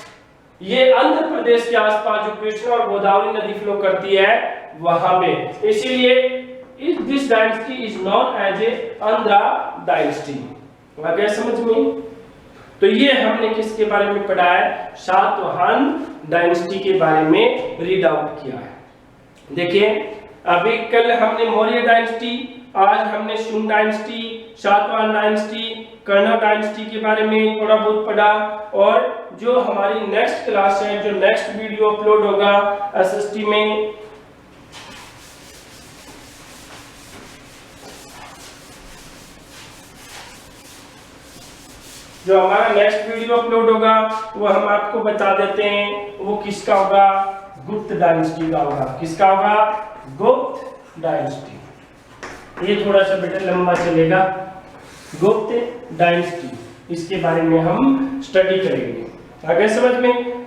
ये आंध्र प्रदेश के आसपास जो कृष्णा और गोदावरी नदी फ्लो करती है वहां पे। इसीलिए this dynasty is known as a Andhra dynasty. आ गया समझ में? तो ये हमने किसके बारे में पढ़ा है? सातवाहन डायनेस्टी के बारे में रीड आउट किया है। देखिए, अभी कल हमने मौर्य डायनेस्टी, आज हमने शुंग डायनेस्टी, सातवाहन डायनेस्टी, कर्ण डायनेस्टी के बारे में थोड़ा बहुत पढ़ा। और जो हमारी नेक्स्ट क्लास है, जो नेक्स्ट वीडियो अपलोड होगा एसएसटी में, जो हमारा नेक्स्ट वीडियो अपलोड होगा वो हम आपको बता देते हैं वो किसका होगा? गुप्त डायनेस्टी का होगा। किसका होगा? गुप्त डायनेस्टी। ये थोड़ा सा बेटा लंबा चलेगा। गुप्त डायनेस्टी, इसके बारे में हम स्टडी करेंगे। आगे समझ में?